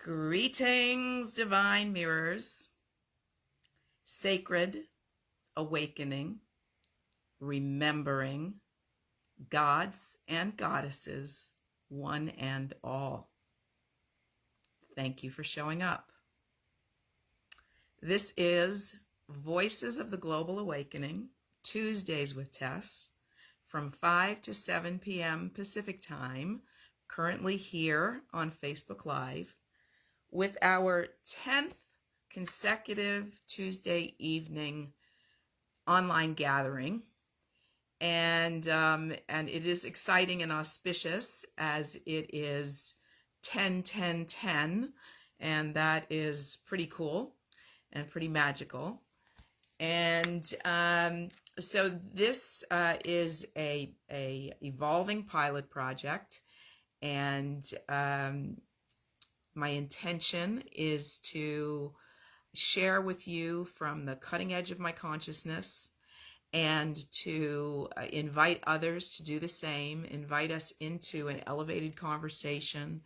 Greetings, divine mirrors, sacred awakening, remembering gods and goddesses, one and all. Thank you for showing up. This is Voices of the Global Awakening, Tuesdays with Tess, from 5 to 7 p.m. Pacific Time, currently here on Facebook Live, with our 10th consecutive Tuesday evening online gathering. And it is exciting and auspicious as it is 10-10-10, and that is pretty cool and pretty magical. And so this is a evolving pilot project, and my intention is to share with you from the cutting edge of my consciousness, and to invite others to do the same, invite us into an elevated conversation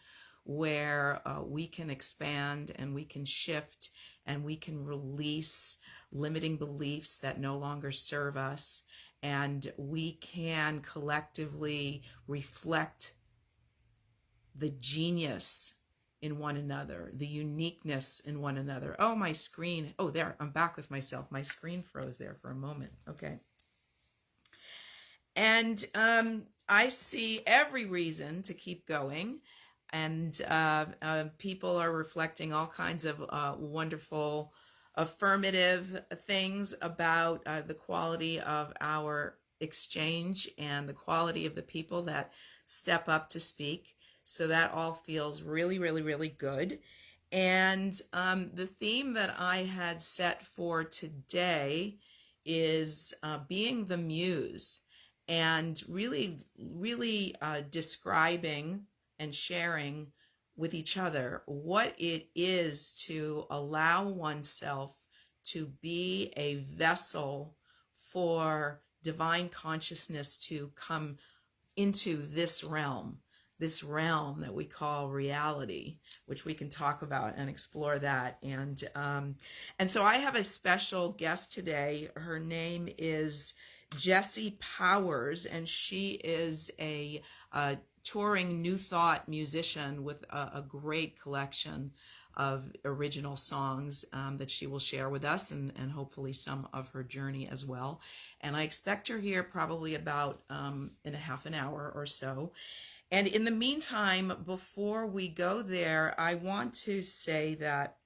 where we can expand and we can shift and we can release limiting beliefs that no longer serve us, and we can collectively reflect the genius in one another, the uniqueness in one another. Oh, my screen. Oh, there, I'm back with myself. My screen froze there for a moment. Okay. And I see every reason to keep going. And people are reflecting all kinds of wonderful, affirmative things about the quality of our exchange and the quality of the people that step up to speak. So that all feels really, really, really good. And the theme that I had set for today is being the muse, and really, really describing and sharing with each other what it is to allow oneself to be a vessel for divine consciousness to come into this realm that we call reality, which we can talk about and explore that. And so I have a special guest today. Her name is Jessie Powers, and she is a touring New Thought musician with a great collection of original songs that she will share with us, and hopefully some of her journey as well. And I expect her here probably about in a half an hour or so. And in the meantime, before we go there, I want to say that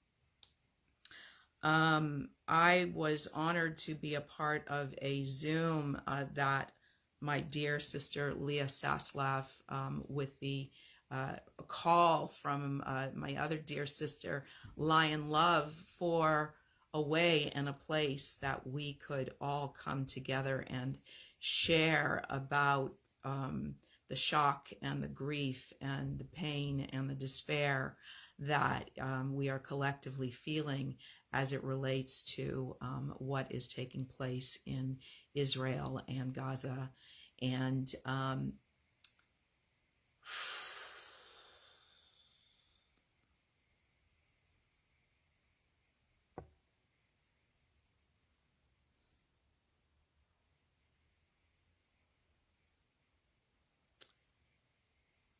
I was honored to be a part of a Zoom that my dear sister Leah Saslav, with the call from my other dear sister Lion Love, for a way and a place that we could all come together and share about the shock and the grief and the pain and the despair that we are collectively feeling as it relates to what is taking place in Israel and Gaza. And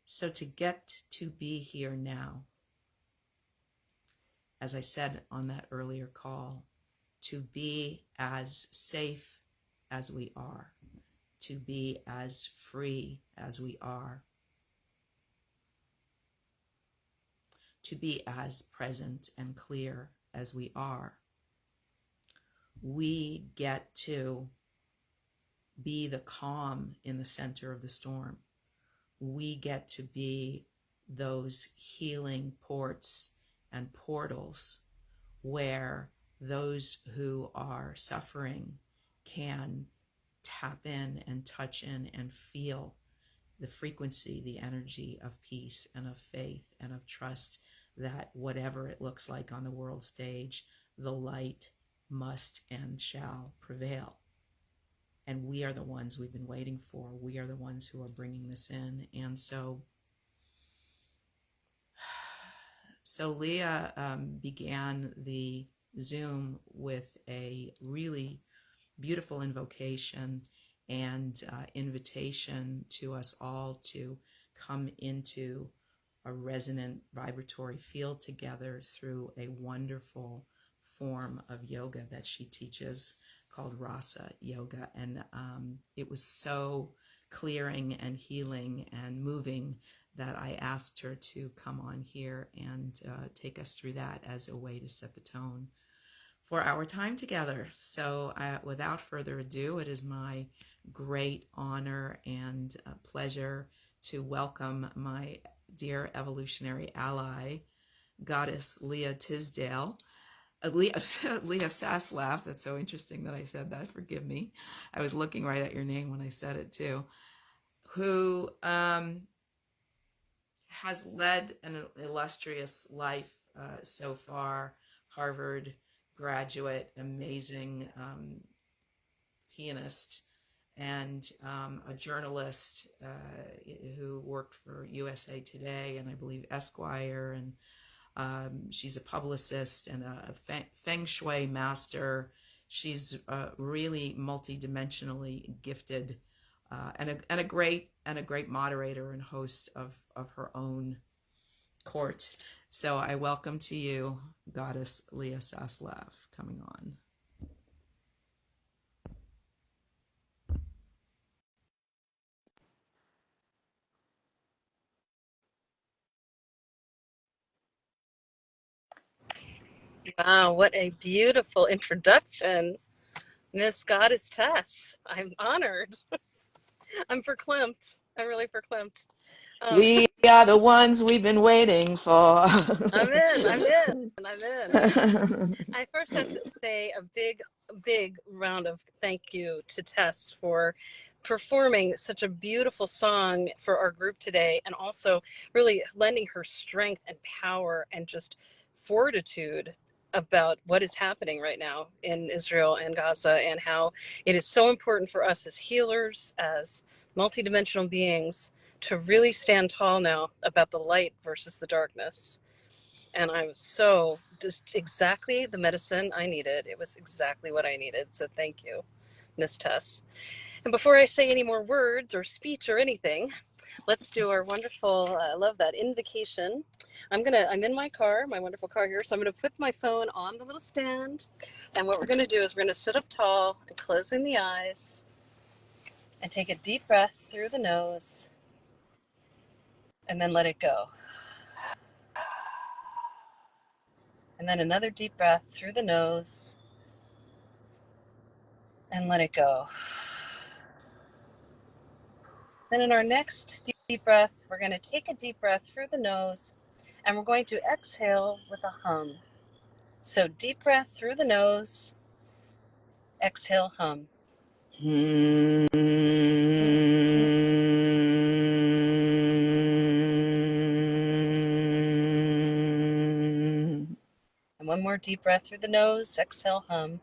so to get to be here now, as I said on that earlier call, to be as safe as we are, to be as free as we are, to be as present and clear as we are, we get to be the calm in the center of the storm. We get to be those healing ports and portals where those who are suffering can tap in and touch in and feel the frequency, the energy of peace and of faith and of trust that whatever it looks like on the world stage, the light must and shall prevail. And we are the ones we've been waiting for. We are the ones who are bringing this in. And so So Leah began the Zoom with a really beautiful invocation and invitation to us all to come into a resonant vibratory field together through a wonderful form of yoga that she teaches called Rasa Yoga. And it was so clearing and healing and moving that I asked her to come on here and take us through that as a way to set the tone for our time together. So without further ado, it is my great honor and pleasure to welcome my dear evolutionary ally, Goddess Leah Tisdale. Leah Saslav, that's so interesting that I said that, forgive me. I was looking right at your name when I said it too, who has led an illustrious life so far, Harvard graduate, amazing pianist, and a journalist who worked for USA Today and I believe Esquire, and she's a publicist and a feng shui master. She's really multidimensionally gifted and a great moderator and host of her own court. So I welcome to you, Goddess Leah Saslav, coming on. Wow, what a beautiful introduction, Miss Goddess Tess. I'm honored. I'm verklempt. I'm really verklempt. We are the ones we've been waiting for. I'm in. I first have to say a big round of thank you to Tess for performing such a beautiful song for our group today, and also really lending her strength and power and just fortitude about what is happening right now in Israel and Gaza, and how it is so important for us as healers, as multidimensional beings, to really stand tall now about the light versus the darkness. And I was so just exactly the medicine I needed. It was exactly what I needed. So thank you, Miss Tess. And before I say any more words or speech or anything, let's do our wonderful, I love that invocation. I'm in my car, my wonderful car here. So I'm going to put my phone on the little stand. And what we're going to do is we're going to sit up tall and closing the eyes and take a deep breath through the nose and then let it go. And then another deep breath through the nose and let it go. Then in our next deep breath, we're going to take a deep breath through the nose and we're going to exhale with a hum. So deep breath through the nose, exhale, hum. And one more deep breath through the nose, exhale, hum.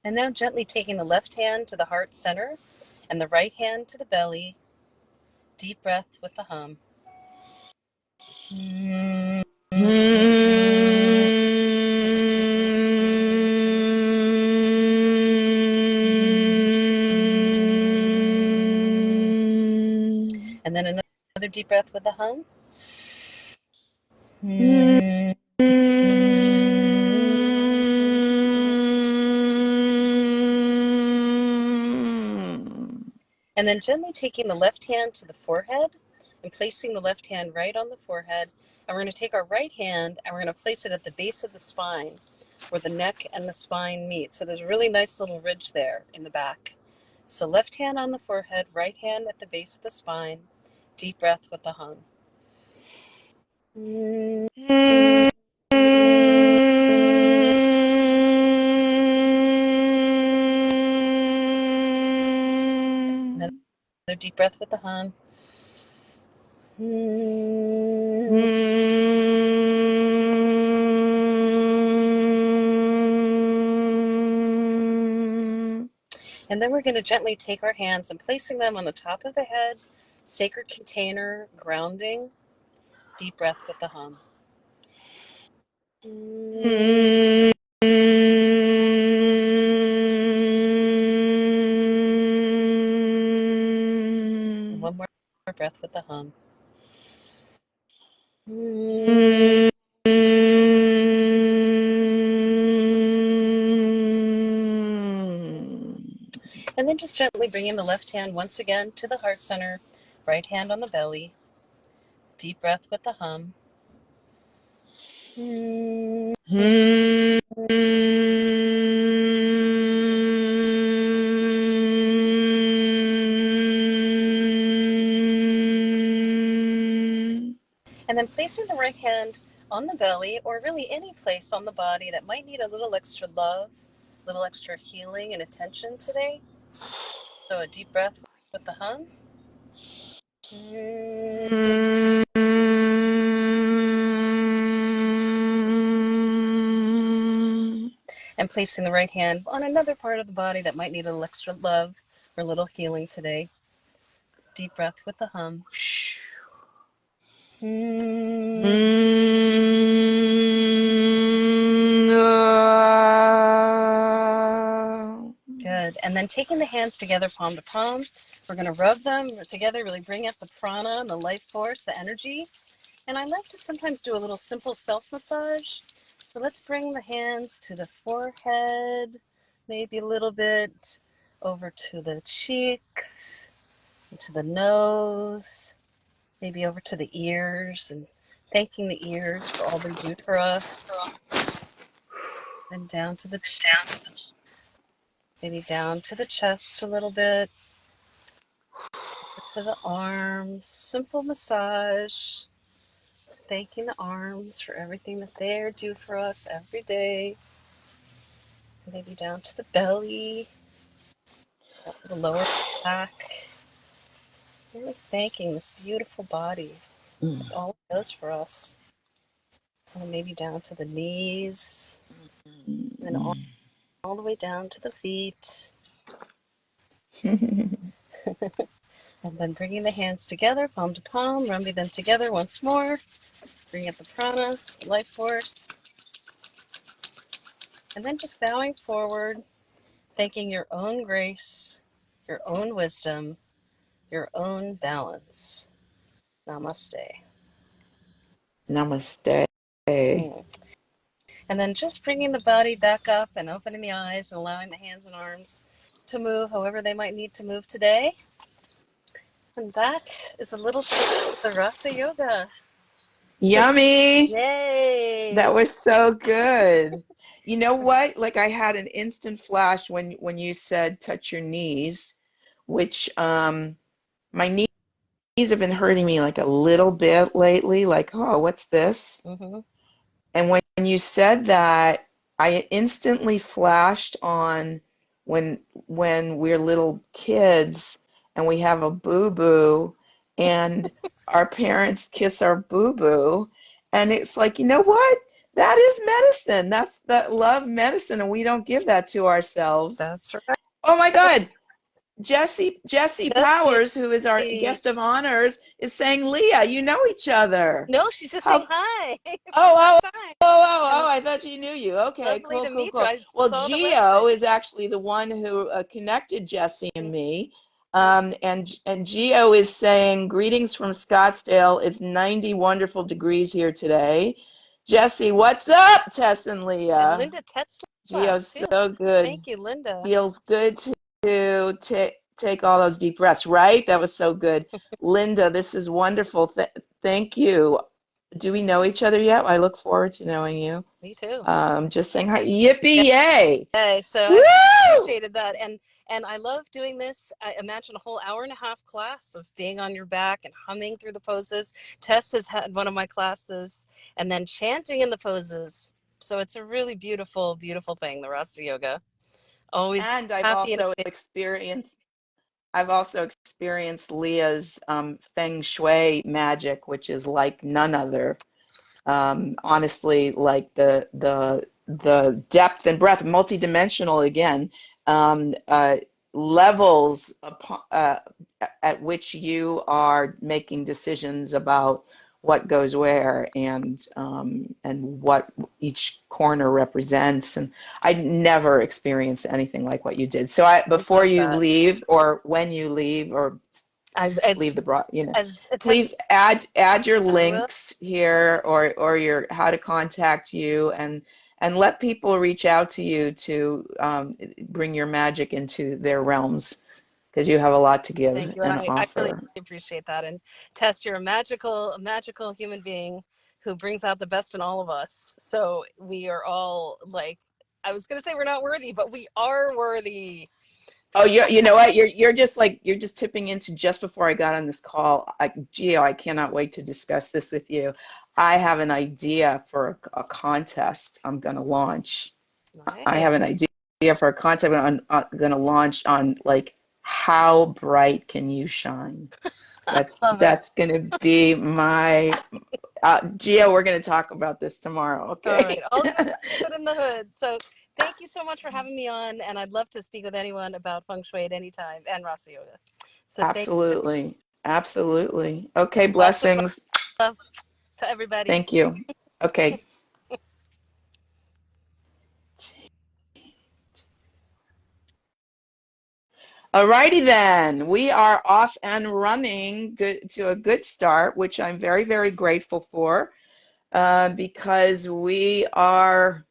And now gently taking the left hand to the heart center and the right hand to the belly. Deep breath with the hum. And then another deep breath with the hum. And then gently taking the left hand to the forehead and placing the left hand right on the forehead. And we're going to take our right hand and we're going to place it at the base of the spine where the neck and the spine meet. So there's a really nice little ridge there in the back. So left hand on the forehead, right hand at the base of the spine. Deep breath with the hum. Another deep breath with the hum. And then we're going to gently take our hands and placing them on the top of the head, sacred container, grounding. Deep breath with the hum. One more breath with the hum. And then just gently bringing the left hand once again to the heart center, right hand on the belly. Deep breath with the hum. And then placing the right hand on the belly, or really any place on the body that might need a little extra love, a little extra healing and attention today. So a deep breath with the hum. And placing the right hand on another part of the body that might need a little extra love or a little healing today. Deep breath with the hum. Good. And then taking the hands together, palm to palm, we're going to rub them together, really bring up the prana and the life force, the energy. And I like to sometimes do a little simple self-massage. So let's bring the hands to the forehead, maybe a little bit over to the cheeks, to the nose, maybe over to the ears, and thanking the ears for all they do for us. Then down to the maybe down to the chest a little bit, to the arms, simple massage, thanking the arms for everything that they do for us every day. Maybe down to the belly, down to the lower back. Really thanking this beautiful body, all it does for us. And maybe down to the knees, and then all the way down to the feet. And then bringing the hands together, palm to palm, rubbing them together once more. Bring up the prana, life force. And then just bowing forward, thanking your own grace, your own wisdom, your own balance. Namaste. Namaste. And then just bringing the body back up and opening the eyes and allowing the hands and arms to move however they might need to move today. And that is a little taste of the Rasa Yoga. Yummy. Yay. That was so good. You know what? Like I had an instant flash when you said touch your knees, which my knees have been hurting me like a little bit lately, like, oh, what's this? Mm-hmm. And when you said that, I instantly flashed on when we're little kids and we have a boo-boo and our parents kiss our boo-boo, and it's like, you know what? That is medicine. That's that love medicine, and we don't give that to ourselves. That's right. Oh my God. Jesse Powers, who is our guest of honors, is saying, Leah, you know each other. No, she's just saying hi. I thought she knew you. Okay, Lovely to meet you. cool. I Well, saw the Gio website. is actually the one who connected Jesse and me. And Gio is saying, greetings from Scottsdale. It's 90 wonderful degrees here today. Jesse, what's up, Tess and Leah? And Linda Tetzlaff, Gio's too. so good. Thank you, Linda. Feels good to take all those deep breaths, right? That was so good. Linda, this is wonderful. Thank you. Do we know each other yet? I look forward to knowing you. Me too. Just saying hi. Yippee yay! Okay, so Woo! I appreciated that, and I love doing this. I imagine a whole hour and a half class of being on your back and humming through the poses. Tess has had one of my classes, and then chanting in the poses. So it's a really beautiful, beautiful thing, the Rasa Yoga. Always And I've happy also experienced Leah's feng shui magic, which is like none other. Honestly, like the depth and breadth, multidimensional again. levels upon, at which you are making decisions about what goes where, and what each corner represents. And I never experienced anything like what you did. So I before love you that. leave, or when you leave, or leave It's the broad, as a test. please add your I will. links here, or your how to contact you, and let people reach out to you to bring your magic into their realms, because you have a lot to give Thank you, and and I really offer. appreciate that. And Tess, you're a magical human being who brings out the best in all of us. So we are all like, I was going to say we're not worthy, but we are worthy. Oh, you know what? You're just tipping into just before I got on this call. Gio, I cannot wait to discuss this with you. I have an idea for a contest I'm going to launch. I Nice. have an idea for a contest I'm going to launch on, like, how bright can you shine? Love it. That's going to be my Gio, we're going to talk about this tomorrow, All right, okay? all good in the hood. So thank you so much for having me on, and I'd love to speak with anyone about feng shui at any time and Rasa Yoga. So thank you. Absolutely. Absolutely. Okay, Lots of blessings. love to everybody. Thank you. Okay. Alrighty then, we are off and running good, to a good start, which I'm very, very grateful for, because we are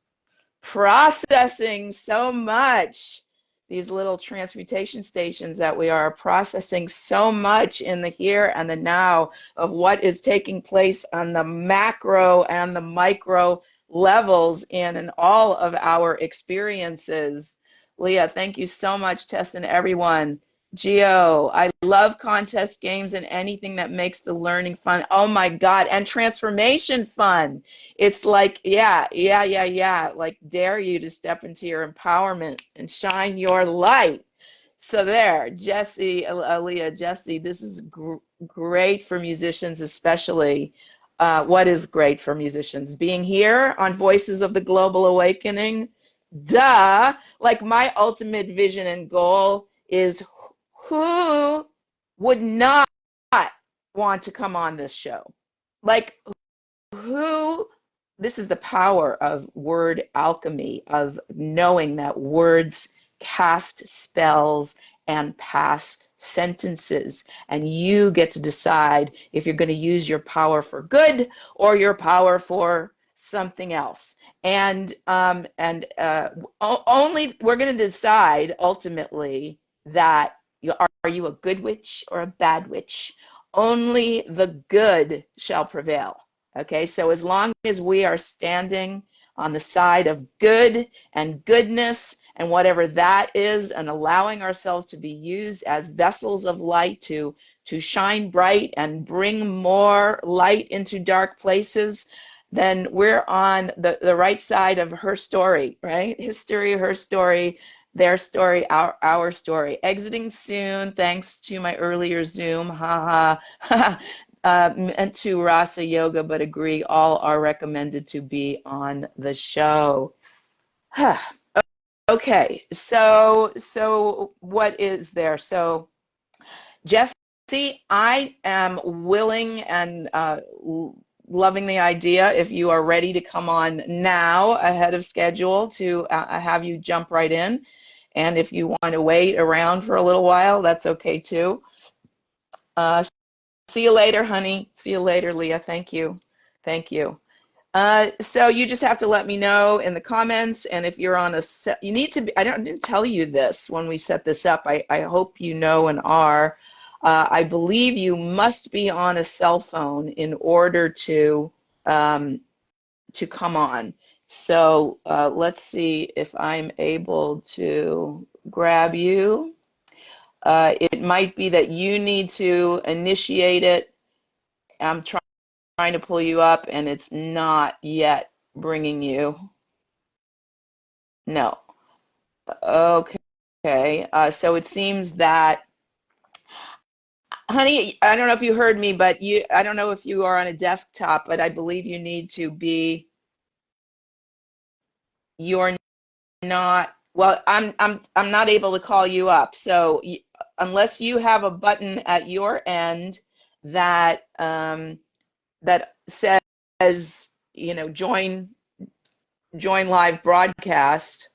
processing so much. These little transmutation stations that we are processing so much in the here and the now of what is taking place on the macro and the micro levels in all of our experiences. Leah, thank you so much, Tess, and everyone. Geo, I love contest games and anything that makes the learning fun. Oh my God, and transformation fun. It's like, yeah. Like, dare you to step into your empowerment and shine your light. So there, Jesse, Aaliyah, Jesse, this is great for musicians, especially. What is great for musicians? Being here on Voices of the Global Awakening. Duh. Like, my ultimate vision and goal is, who would not want to come on this show? Like, who, this is the power of word alchemy, of knowing that words cast spells and pass sentences, and you get to decide if you're going to use your power for good or your power for something else. And only we're going to decide ultimately that are you a good witch or a bad witch? Only the good shall prevail. Okay, so as long as we are standing on the side of good and goodness and whatever that is, and allowing ourselves to be used as vessels of light to shine bright and bring more light into dark places, then we're on the right side of her story, right? History, her story, their story, our story. Exiting soon, thanks to my earlier Zoom, haha. Meant to Rasa Yoga, but agree all are recommended to be on the show. Okay, so what is there? So Jesse, I am willing and loving the idea, if you are ready to come on now ahead of schedule, to have you jump right in. And if you want to wait around for a little while, that's okay too. See you later, honey. See you later, Leah. Thank you. Thank you. So you just have to let me know in the comments, and if you're on a set, you need to be, didn't tell you this when we set this up. I hope you know and are. I believe you must be on a cell phone in order to come on. So let's see if I'm able to grab you. It might be that you need to initiate it. I'm trying to pull you up and it's not yet bringing you. No. Okay. So it seems that, honey, I don't know if you heard me, but I don't know if you are on a desktop, but I believe you need to be, you're not Well, I'm not able to call you up. So unless you have a button at your end that that says, join live broadcast,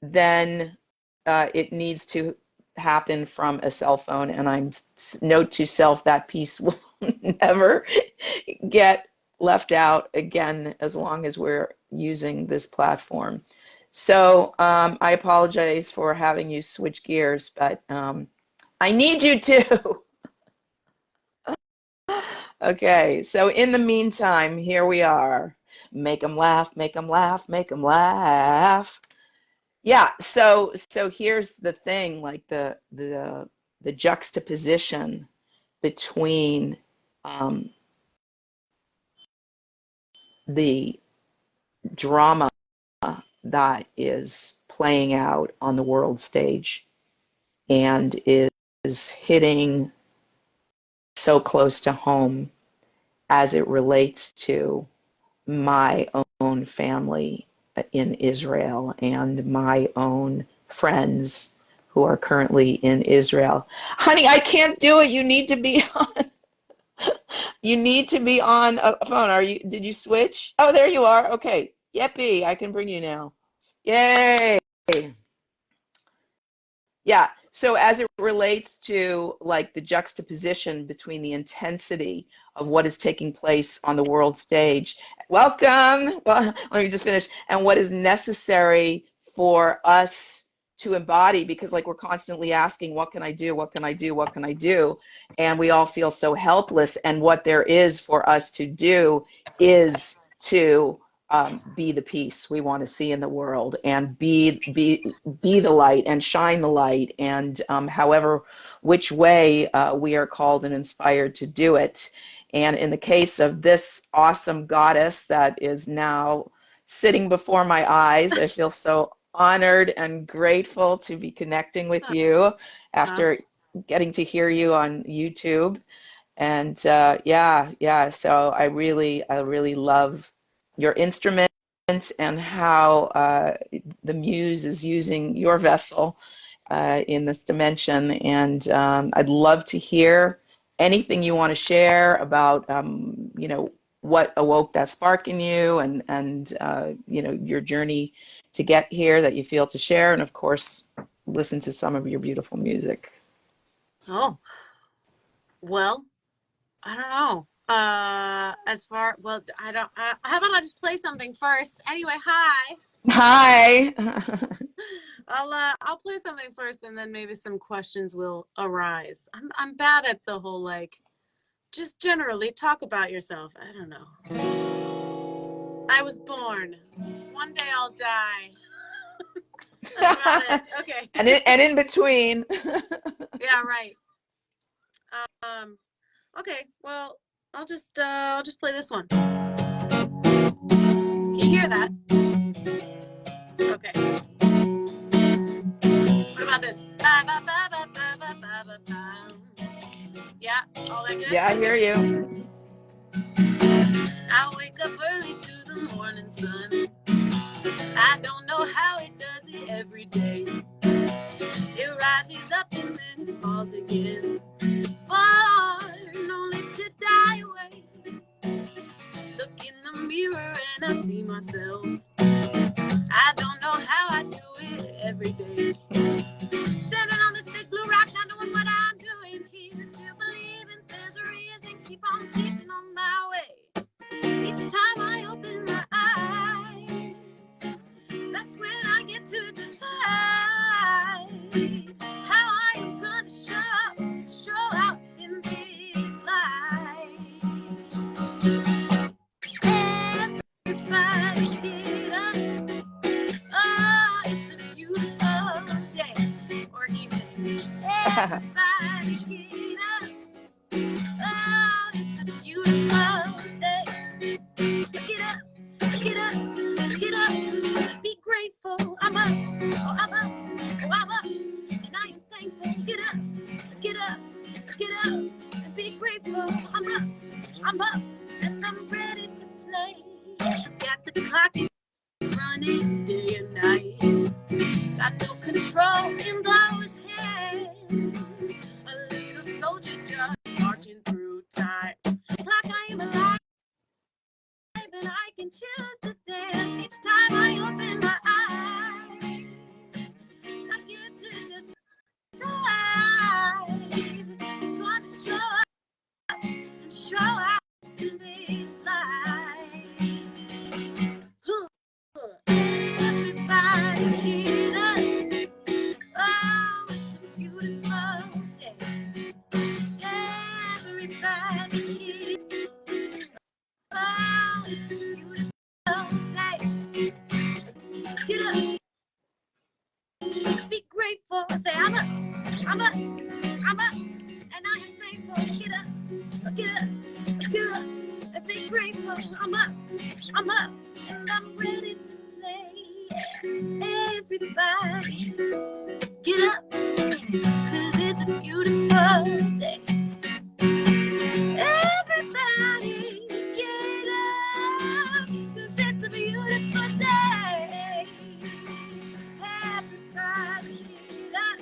then it needs to happen from a cell phone. And I'm note to self, that piece will never get left out again as long as we're using this platform. So I apologize for having you switch gears, but I need you to. Okay, so in the meantime, here we are. Make them laugh, make them laugh, make them laugh. Yeah, so here's the thing, like the juxtaposition between the drama that is playing out on the world stage and is hitting so close to home as it relates to my own family in Israel and my own friends who are currently in Israel. Honey, I can't do it. You need to be on. You need to be on a phone. Did you switch? Oh, there you are. Okay. Yippee, I can bring you now. Yay. Yeah. So as it relates to like the juxtaposition between the intensity of what is taking place on the world stage, welcome. Well, let me just finish. And what is necessary for us to embody, because like we're constantly asking, what can I do? What can I do? What can I do? And we all feel so helpless. And what there is for us to do is to be the peace we want to see in the world, and be the light and shine the light, and however which way we are called and inspired to do it. And in the case of this awesome goddess that is now sitting before my eyes, I feel so honored and grateful to be connecting with you after getting to hear you on YouTube. And yeah, so I really love your instrument and how the Muse is using your vessel in this dimension. And I'd love to hear anything you want to share about, what awoke that spark in you, and your journey to get here that you feel to share, and of course, listen to some of your beautiful music. Oh, well, I don't know. How about I just play something first? Anyway, hi. Hi. I'll play something first, and then maybe some questions will arise. I'm bad at the whole just generally talk about yourself. I don't know. I was born. One day I'll die. That's about it. Okay. And in between. Yeah, right. Okay, well, I'll just play this one. Can you hear that? Okay. What about this? Yeah, all that good? Yeah, I hear you. I wake up early to the morning sun. I don't know how it does it every day. It rises up and then it falls again. Born only to die away. Look in the mirror and I see myself. I don't know how I do it every day. Standing on this big blue rock, not knowing what I'm doing here. Still believing there's a reason, keep on keeping on my way. Each time I open my eyes, that's when I get to decide how I am gonna show out in this life. Everybody get up. Oh, it's a beautiful day or evening. Everybody get up. Oh, it's a beautiful day. Get up, get up, get up. Be grateful. I'm up, oh, I'm up, oh, I'm up. And I am thankful. Get up, get up, get up. And be grateful. I'm up, and I'm ready to play. Got the clock running day and night. Got no control in those hands. A little soldier just marching through time. Like I am alive and I can choose to dance each time I open my eyes. I get to just decide. Gonna show up and show out in this life. Everybody get up. Oh, it's a beautiful day. Everybody get up. Oh, it's a beautiful day. Get up. Be grateful. Say, I'm up. I'm up. I'm up. And I am thankful. Get up. Get up. Get up. And be grateful. I'm up. I'm up. And I'm ready to play. Everybody, get up. Cause it's a beautiful day. Everybody, get up. Cause it's a beautiful day. Everybody, get up.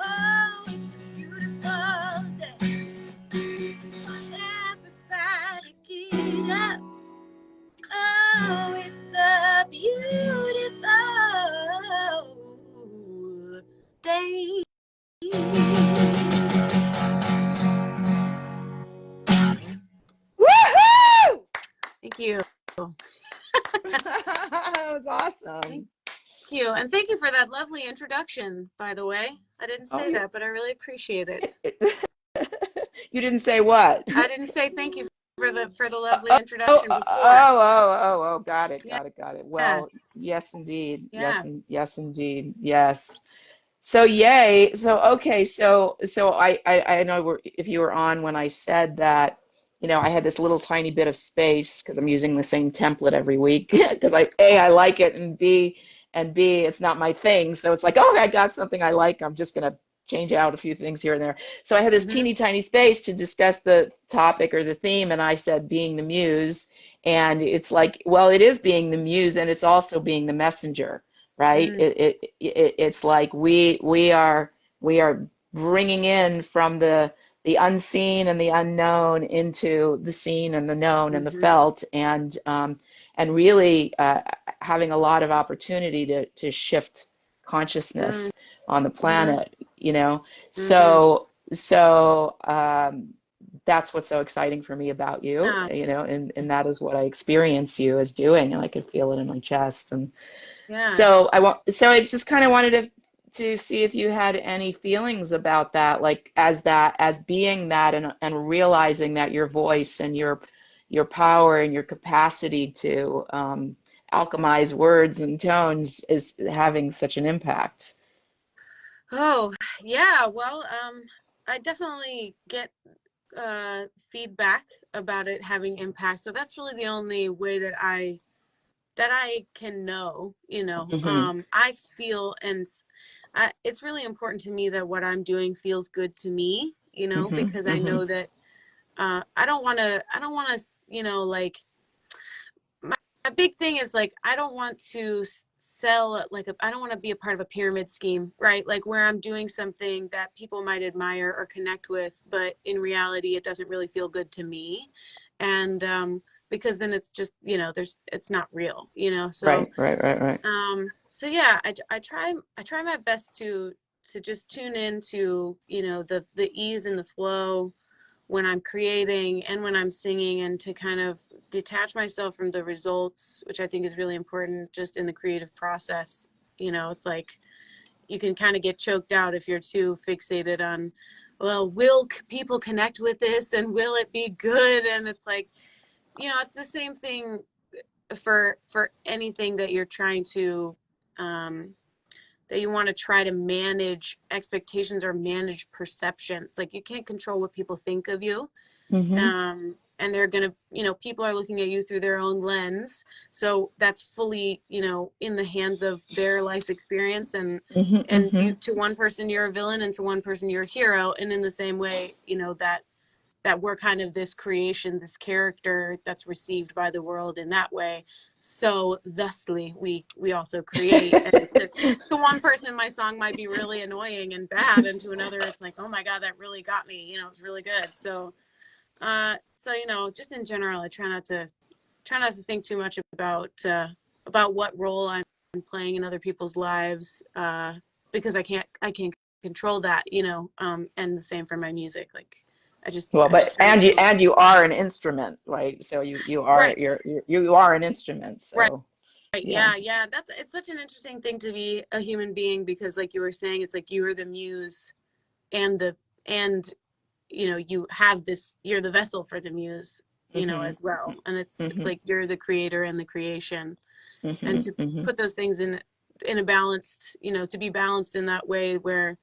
Oh, it's a beautiful day. Everybody, get up. Oh, it's a beautiful day. Woohoo! Thank you. That was awesome. Thank you. And thank you for that lovely introduction, by the way. I didn't say that, but I really appreciate it. You didn't say what? I didn't say thank you for the lovely introduction before. Got it. Well, yes, indeed. Yes, indeed. Yes. So yay. So okay. So I know if you were on when I said that, I had this little tiny bit of space because I'm using the same template every week because I like it, and B, it's not my thing. So it's like, oh, I got something I like. I'm just gonna change out a few things here and there. So I had this teeny tiny space to discuss the topic or the theme, and I said being the muse, and it's like, well, it is being the muse, and it's also being the messenger, right? It's like we are bringing in from the unseen and the unknown into the seen and the known and the felt, and really having a lot of opportunity to shift consciousness on the planet, So that's what's so exciting for me about you, and that is what I experience you as doing, and I could feel it in my chest. And so I just kind of wanted to see if you had any feelings about that, like as being that, and realizing that your voice and your power and your capacity to alchemize words and tones is having such an impact. Oh, yeah. Well, I definitely get feedback about it having impact. So that's really the only way that I can know, I feel, and it's really important to me that what I'm doing feels good to me, because I know that I don't want to, like, my big thing is, like, I don't want to sell, like, I don't want to be a part of a pyramid scheme, right? Like, where I'm doing something that people might admire or connect with, but in reality, it doesn't really feel good to me. And because then it's just, it's not real, so right. So yeah, I try my best to just tune into, the ease and the flow when I'm creating and when I'm singing, and to kind of detach myself from the results, which I think is really important just in the creative process. It's like you can kind of get choked out if you're too fixated on, well, will people connect with this, and will it be good? And it's like, it's the same thing for anything that you're trying to that you want to try to manage expectations or manage perception. It's like you can't control what people think of you. And they're going to, people are looking at you through their own lens. So that's fully, in the hands of their life experience. And you, to one person, you're a villain, and to one person, you're a hero. And in the same way, that that we're kind of this creation, this character that's received by the world in that way. So thusly, we also create. And to one person, my song might be really annoying and bad, and to another, it's like, oh my God, that really got me. You know, it's really good. So, you know, just in general, I try not to think too much about what role I'm playing in other people's lives, because I can't control that, you know. And the same for my music. Like, Well, I just but try to do and you are an instrument, right? So you are right. you are an instrument. Right. So yeah, Yeah. It's such an interesting thing to be a human being, because like you were saying, it's like you are the muse and you know, you're the vessel for the muse, you know, as well. And it's like you're the creator and the creation. And to put those things in a balanced, you know, to be balanced in that way where,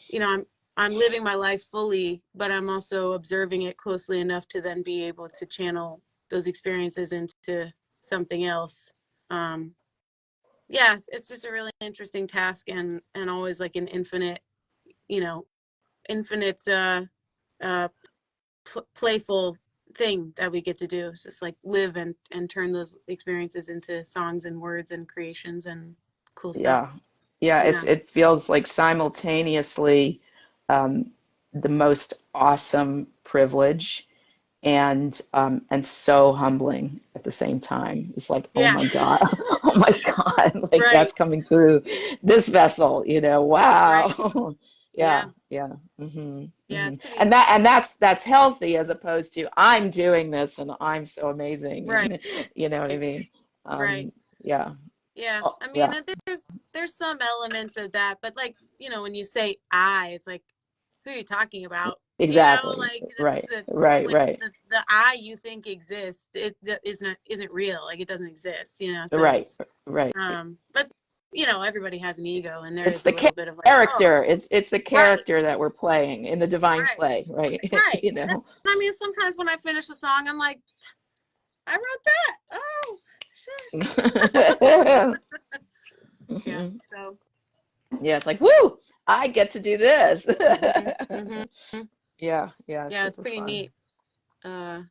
you know, I'm living my life fully, but I'm also observing it closely enough to then be able to channel those experiences into something else. Yeah, it's just a really interesting task, and always like an infinite, you know, infinite uh playful thing that we get to do. It's just like live and turn those experiences into songs and words and creations and cool yeah, stuff. yeah. Yeah. It feels like simultaneously um, the most awesome privilege and so humbling at the same time. It's like, oh Yeah. my God, oh my God, like Right. that's coming through this vessel, you know, Right. wow. Yeah. Yeah, yeah. hmm Yeah. hmm It's And pretty. that's healthy as opposed to I'm doing this and I'm so amazing Right. and you know what I mean? Right. Yeah. Yeah. Oh, I mean, yeah, there's some elements of that, but like, you know, when you say I, it's like, who are you talking about? You know, exactly. like it's Right, right, when right, the I you think exists, it isn't real. Like it doesn't exist. You know, so right, it's right. but you know, everybody has an ego, and there It's is a the little bit of like, oh, character. It's the right, character that we're playing in the divine right, play, right? right. You And know. I mean, sometimes when I finish a song, I'm like, I wrote that. Oh, shit. Yeah. Mhm. So. Yeah, it's like, woo, I get to do this. Hmm. Hmm. Yeah, yeah, Yeah, it's super pretty fun. neat. Uh,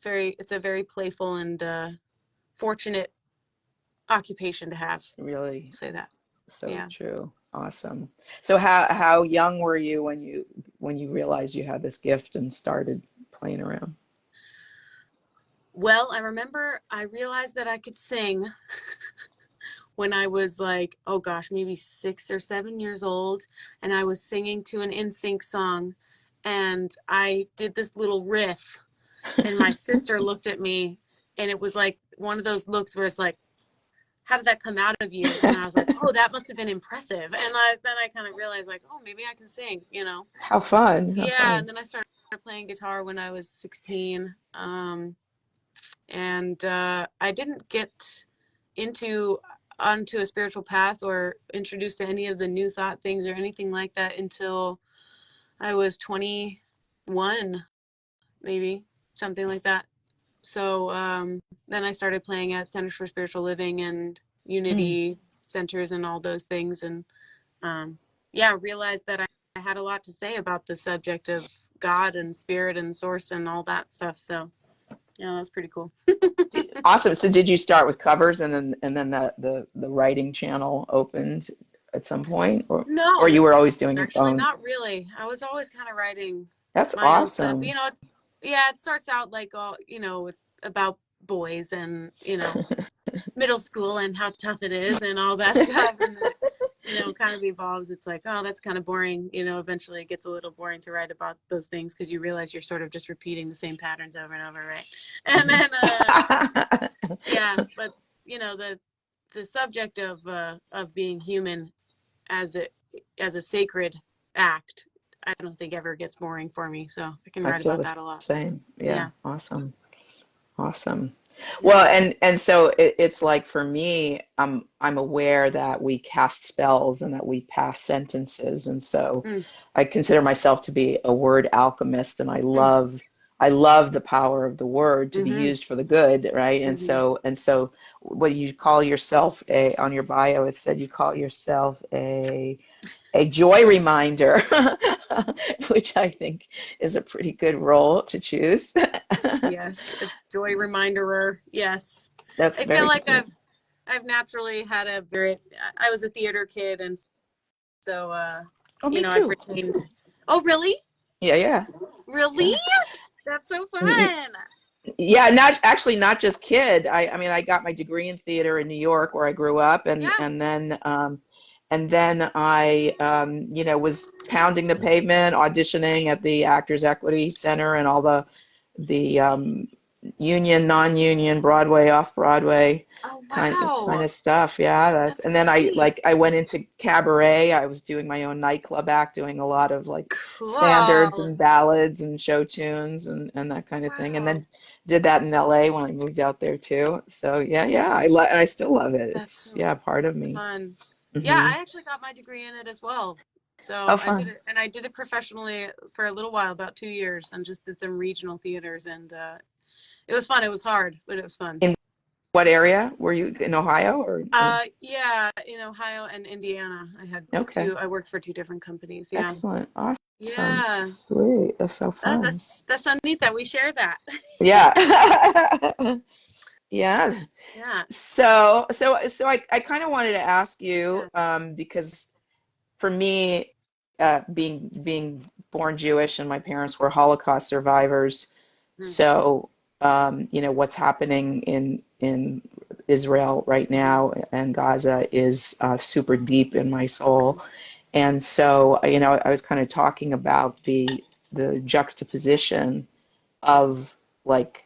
it's a very playful and fortunate occupation to have. Really, I'll say that. so Yeah. true. Awesome. So how young were you when you realized you had this gift and started playing around? Well, I remember I realized that I could sing when I was like, oh gosh, maybe 6 or 7 years old, and I was singing to an NSYNC song, and I did this little riff, and my sister looked at me, and it was like one of those looks where it's like, how did that come out of you? And I was like, oh, that must have been impressive. And then I kind of realized like, oh, maybe I can sing, you know? How fun, how Yeah. fun. And then I started playing guitar when I was 16. And I didn't get into onto a spiritual path or introduced to any of the new thought things or anything like that until I was 21, maybe something like that. So then I started playing at Centers for Spiritual Living and Mm. Unity centers and all those things. And yeah, realized that I had a lot to say about the subject of God and spirit and source and all that stuff. So yeah, that's pretty cool. Awesome. So did you start with covers and then the writing channel opened at some point or No, you were always doing your actually, own? not really. I was always kind of writing That's my own stuff. awesome. You know, yeah, it starts out like all, you know, with about boys and, you know, middle school and how tough it is and all that stuff. And then, you know, kind of evolves. It's like, oh, that's kind of boring. You know, eventually it gets a little boring to write about those things because you realize you're sort of just repeating the same patterns over and over, right? And Mhm. then, yeah, but you know, the subject of being human as a sacred act, I don't think ever gets boring for me. So I can I write feel about the that a lot. same. Yeah, Yeah. awesome. Awesome. Yeah. Well, and so it's like for me, I'm aware that we cast spells and that we pass sentences, and so Mm, I consider myself to be a word alchemist, and mm, I love the power of the word to be mm-hmm, used for the good, right? mm-hmm. And so what you call yourself a on your bio, it said you call yourself a joy reminder. which I think is a pretty good role to choose. Yes, a joy reminderer. Yes. That's I feel very like cool. I've naturally had a very, I was a theater kid, and so Oh, you me know, I've too. retained. Oh, really? Yeah, yeah, Really? yeah. That's so Y- fun. Yeah, not actually not just kid. I mean, I got my degree in theater in New York where I grew up, Yeah. and then I was pounding the pavement, auditioning at the Actors Equity Center and all the union, non-union, Broadway, off-Broadway Oh, kind wow. of stuff. Yeah, That's and then great. I went into cabaret. I was doing my own nightclub act, doing a lot of like standards Cool. and ballads and show tunes and that kind of thing. And Wow. then did that in LA when I moved out there too. So yeah, and I still love it. That's It's so yeah, part of me. fun. Yeah, Hmm. I actually got my degree in it as well. Oh, So I did fun. it, and I did it professionally for a little while, about 2 years, and just did some regional theaters, and it was fun. It was hard, but it was fun. In what area were you in Ohio or Yeah, in Ohio and Indiana, I had okay. two. I worked for two different companies. Yeah, Excellent. Awesome. yeah. Sweet. That's so Oh, fun. that's so neat that we share that. Yeah. Yeah. Yeah, So I kind of wanted to ask you, yeah. because for me, being born Jewish and my parents were Holocaust survivors, Mm, so what's happening in Israel right mhm, now and Gaza is super deep in my soul. And so, I was kind of talking about the juxtaposition of like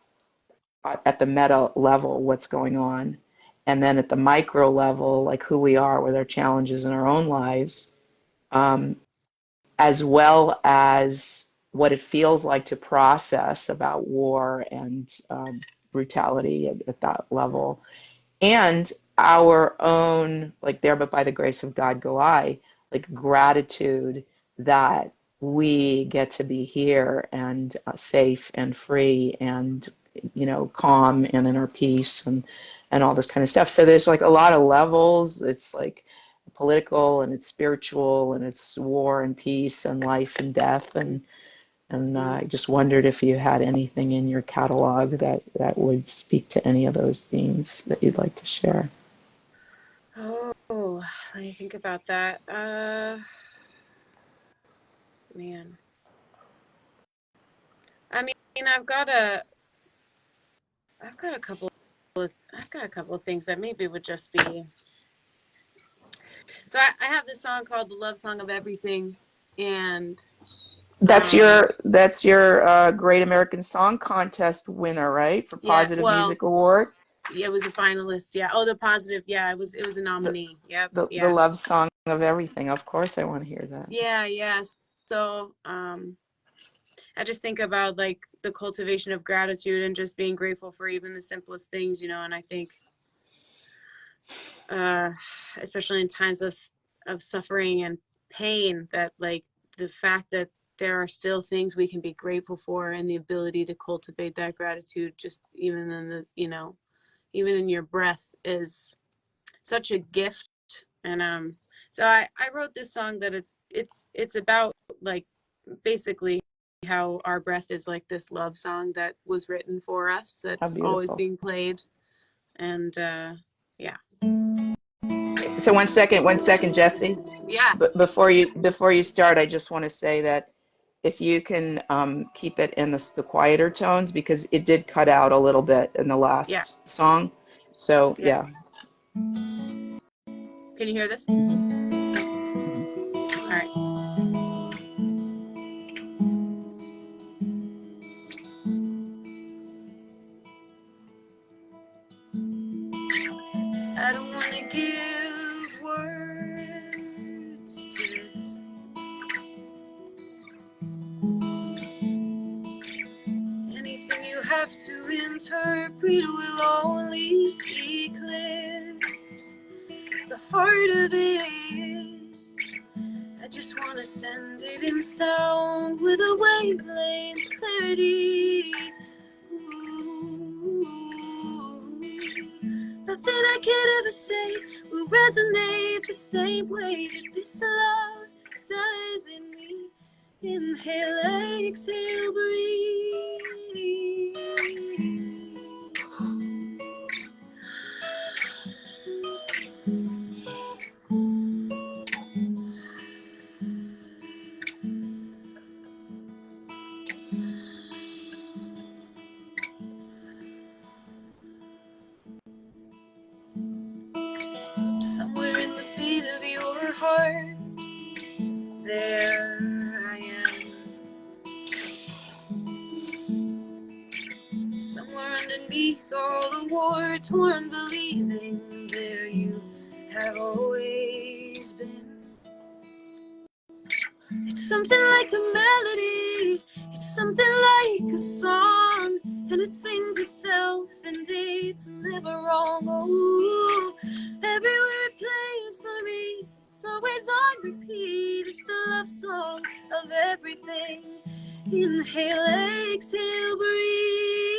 at the meta level what's going on, and then at the micro level, like who we are with our challenges in our own lives, um, as well as what it feels like to process about war and brutality at that level, and our own, like there but by the grace of God go I, like gratitude that we get to be here and safe and free and calm and in our peace and all this kind of stuff. So there's like a lot of levels. It's like political and it's spiritual and it's war and peace and life and death and mhm. I just wondered if you had anything in your catalog that would speak to any of those themes that you'd like to share. Oh, let me think about that. Man, I mean, I've got a, I've got a couple I've got a couple of things that maybe would just be. So I have this song called "The Love Song of Everything," and That's um, your Great American Song Contest winner, right? For yeah. Positive Well, Music Award. yeah, it was a finalist. Yeah. Oh, the positive. Yeah, it was a The, nominee. Yep. the Yeah. love song of everything. Of course I want to hear that. Yeah. Yeah. So I just think about like the cultivation of gratitude and just being grateful for even the simplest things, and I think uh especially in times of suffering and pain, that like the fact that there are still things we can be grateful for, and the ability to cultivate that gratitude just even in the even in your breath is such a gift. And so I wrote this song that it's about like basically how our breath is like this love song that was written for us, How that's always beautiful. being played. And yeah. So one second, Jesse. Yeah. But before you start, I just want to say that if you can keep it in the quieter tones because it did cut out a little bit in the Yeah. last song. So Yeah. yeah. Can you hear this? Hmm. Hmm. All right. I don't want to give words to this. Anything you have to interpret will only eclipse the heart of it. I just want to send it in sound with a wavelength clarity. Ooh, nothing I could ever say will resonate the same way that this love does in me. Inhale, exhale, breathe. Somewhere in the beat of your heart, there I am. Somewhere underneath all the war-torn believing, there you have always been. It's something like a melody, it's something like a song, and it sings itself and it's never wrong. Oh, everywhere it plays for me, it's always on repeat. It's the love song of everything. Inhale, exhale, breathe.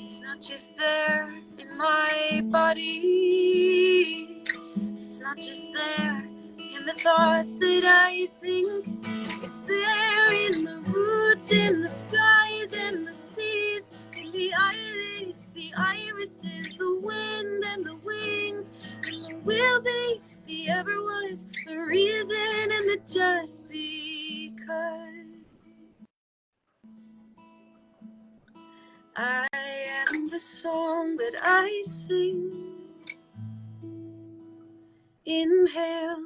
It's not just there in my body, it's not just there in the thoughts that I think. It's there in the roots, in the skies, and the seas, in the eyelids, the irises, the wind and the wings, and the will be, the ever was, the reason and the just because. I am the song that I sing. Inhale,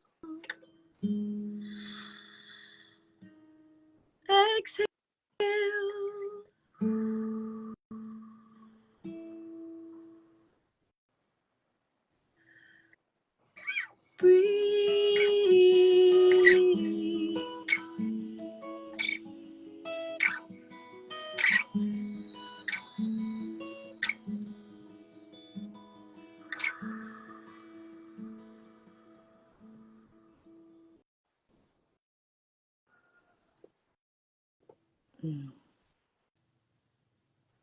exhale, breathe.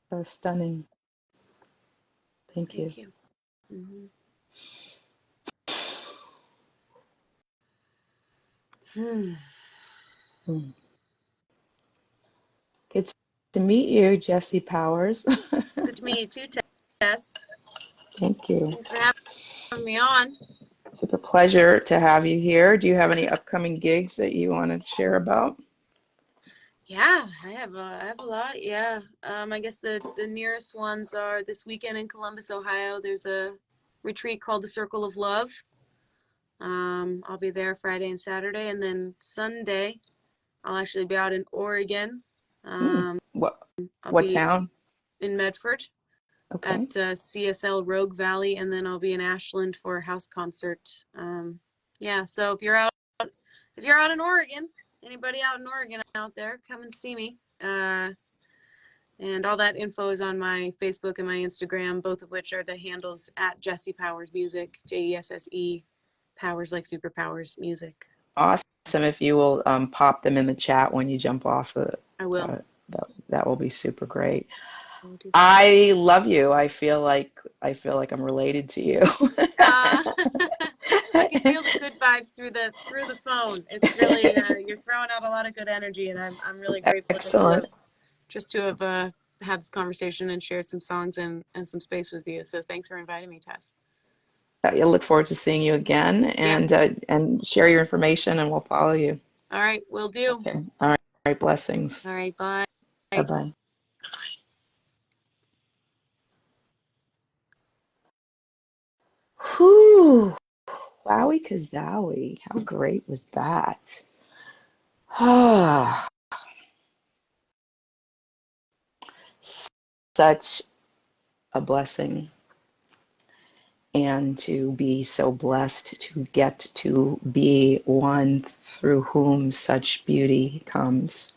That was stunning. Thank you. Thank you. Mm-hmm. Mm. Good to meet you, Jessie Powers. Good to meet you too, Tess. Thank you. Thanks for having me on. It's a pleasure to have you here. Do you have any upcoming gigs that you want to share about? Yeah, I have a lot. Yeah. I guess the nearest ones are this weekend in Columbus, Ohio. There's a retreat called the Circle of Love. I'll be there Friday and Saturday, and then Sunday I'll actually be out in Oregon. What I'll what be town? in Medford Okay. at CSL Rogue Valley, and then I'll be in Ashland for a house concert. Yeah, so if you're out in Oregon, anybody out in Oregon out there, come and see me. And all that info is on my Facebook and my Instagram, both of which are the handles at Jessie Powers Music, JESSE, Powers like superpowers music. Awesome. If you will pop them in the chat when you jump off I will. that will be super great. I will do that. I love you. I feel like I'm related to you. I can feel the good vibes through the phone. It's really you're throwing out a lot of good energy, and I'm really grateful Excellent. just to have had this conversation and shared some songs and some space with you. So thanks for inviting me, Tess. I look forward to seeing you again, and share your information, and we'll follow you. All right, will do. Okay. All right. Blessings. All right, bye. Bye-bye. Whew. Wowie kazowie. How great was that? Such a blessing. And to be so blessed to get to be one through whom such beauty comes.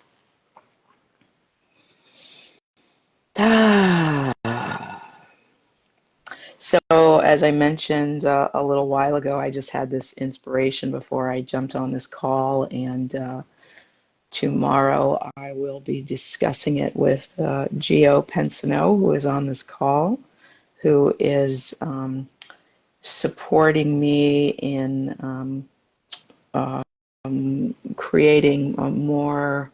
So, as I mentioned a little while ago, I just had this inspiration before I jumped on this call, and tomorrow I will be discussing it with Gio Pensino, who is on this call, who is supporting me in creating a more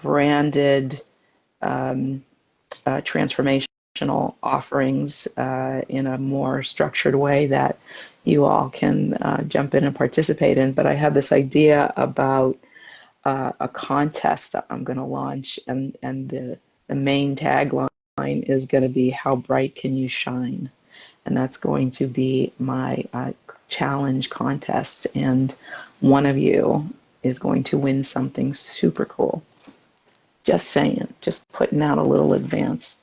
branded transformational offerings in a more structured way that you all can jump in and participate in. But I have this idea about a contest that I'm going to launch, and the main tagline is going to be "How bright can you shine?" And that's going to be my challenge contest, and one of you is going to win something super cool. Just saying, just putting out a little advance.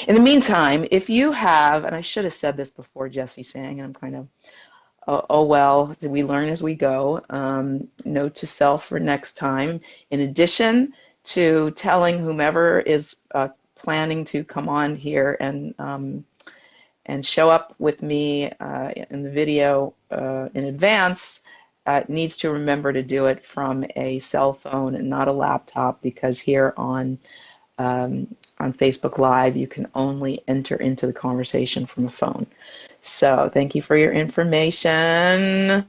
In the meantime, if you have, and I should have said this before Jesse sang, and I'm kind of, oh well, we learn as we go. Note to self for next time. In addition to telling whomever is planning to come on here and show up with me in the video in advance, needs to remember to do it from a cell phone and not a laptop, because here on Facebook Live, you can only enter into the conversation from a phone. So thank you for your information.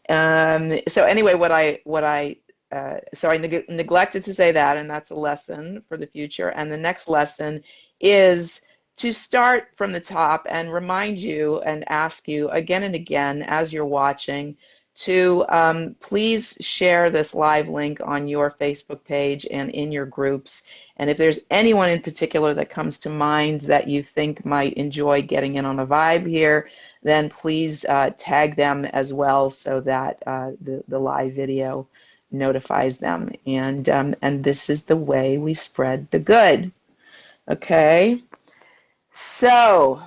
So anyway, so I neglected to say that, and that's a lesson for the future. And the next lesson is to start from the top and remind you and ask you again and again as you're watching to please share this live link on your Facebook page and in your groups. And if there's anyone in particular that comes to mind that you think might enjoy getting in on a vibe here, then please tag them as well, so that the live video notifies them. And this is the way we spread the good. Okay, so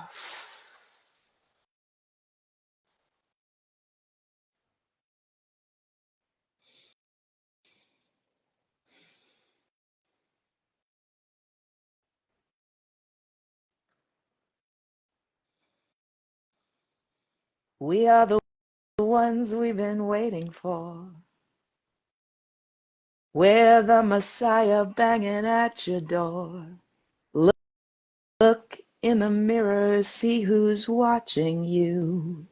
we are the ones we've been waiting for. We're the Messiah banging at your door. Look in the mirror, see who's watching you.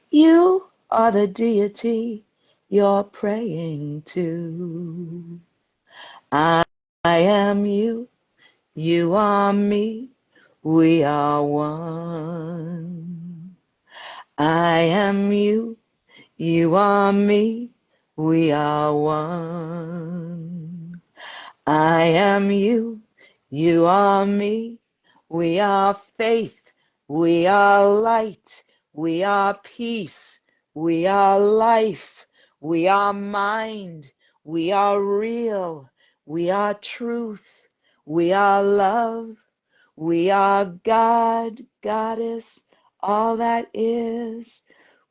You are the deity you're praying to. I am you, you are me, we are one. I am you, you are me, we are one. I am you, you are me, we are faith, we are light, we are peace, we are life, we are mind, we are real, we are truth, we are love, we are God, Goddess, all that is.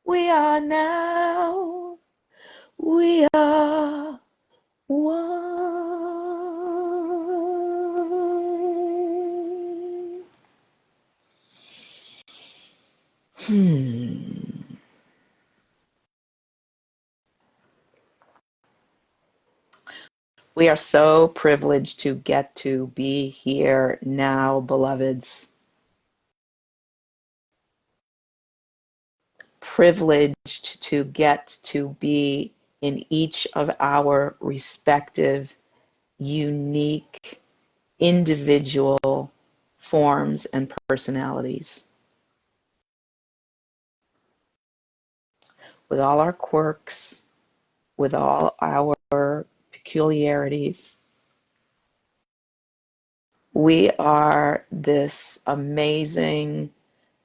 We are now, we are one. We are so privileged to get to be here now, beloveds. Privileged to get to be in each of our respective, unique, individual forms and personalities. With all our quirks, with all our peculiarities, we are this amazing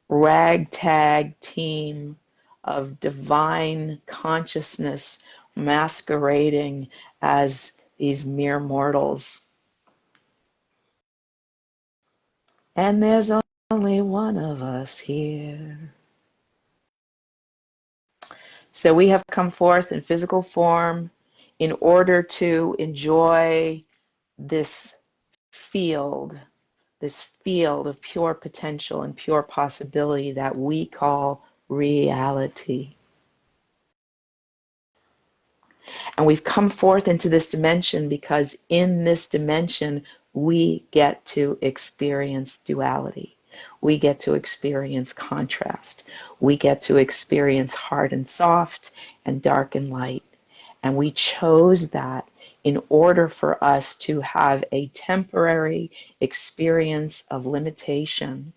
ragtag team of divine consciousness masquerading as these mere mortals. And there's only one of us here. So we have come forth in physical form in order to enjoy this field this field of pure potential and pure possibility that we call reality. And we've come forth into this dimension because in this dimension, we get to experience duality. We get to experience contrast. We get to experience hard and soft and dark and light. And we chose that in order for us to have a temporary experience of limitation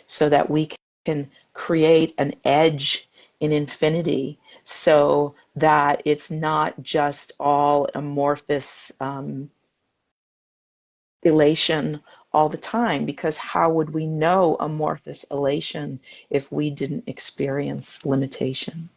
so that we can create an edge in infinity so that it's not just all amorphous elation all the time, because how would we know amorphous elation if we didn't experience limitation,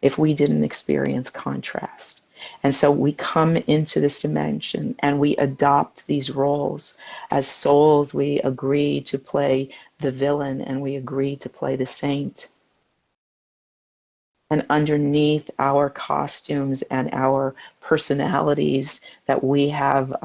if we didn't experience contrast? And so we come into this dimension and we adopt these roles. As souls, we agree to play the villain and we agree to play the saint. And underneath our costumes and our personalities that we have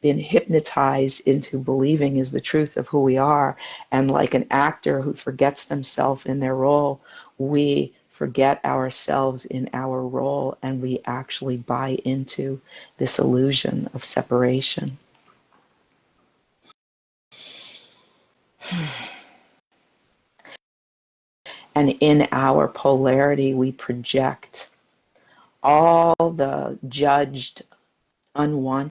been hypnotized into believing is the truth of who we are, and like an actor who forgets themselves in their role, we forget ourselves in our role and we actually buy into this illusion of separation. And in our polarity, we project all the judged, unwanted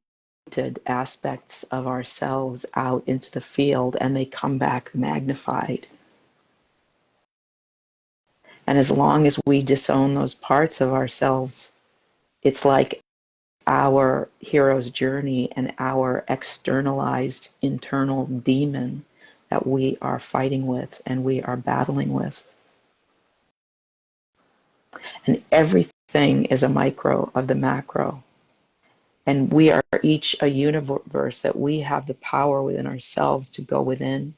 aspects of ourselves out into the field, and they come back magnified. And as long as we disown those parts of ourselves, it's like our hero's journey and our externalized internal demon that we are fighting with and we are battling with. And everything is a micro of the macro. And we are each a universe that we have the power within ourselves to go within.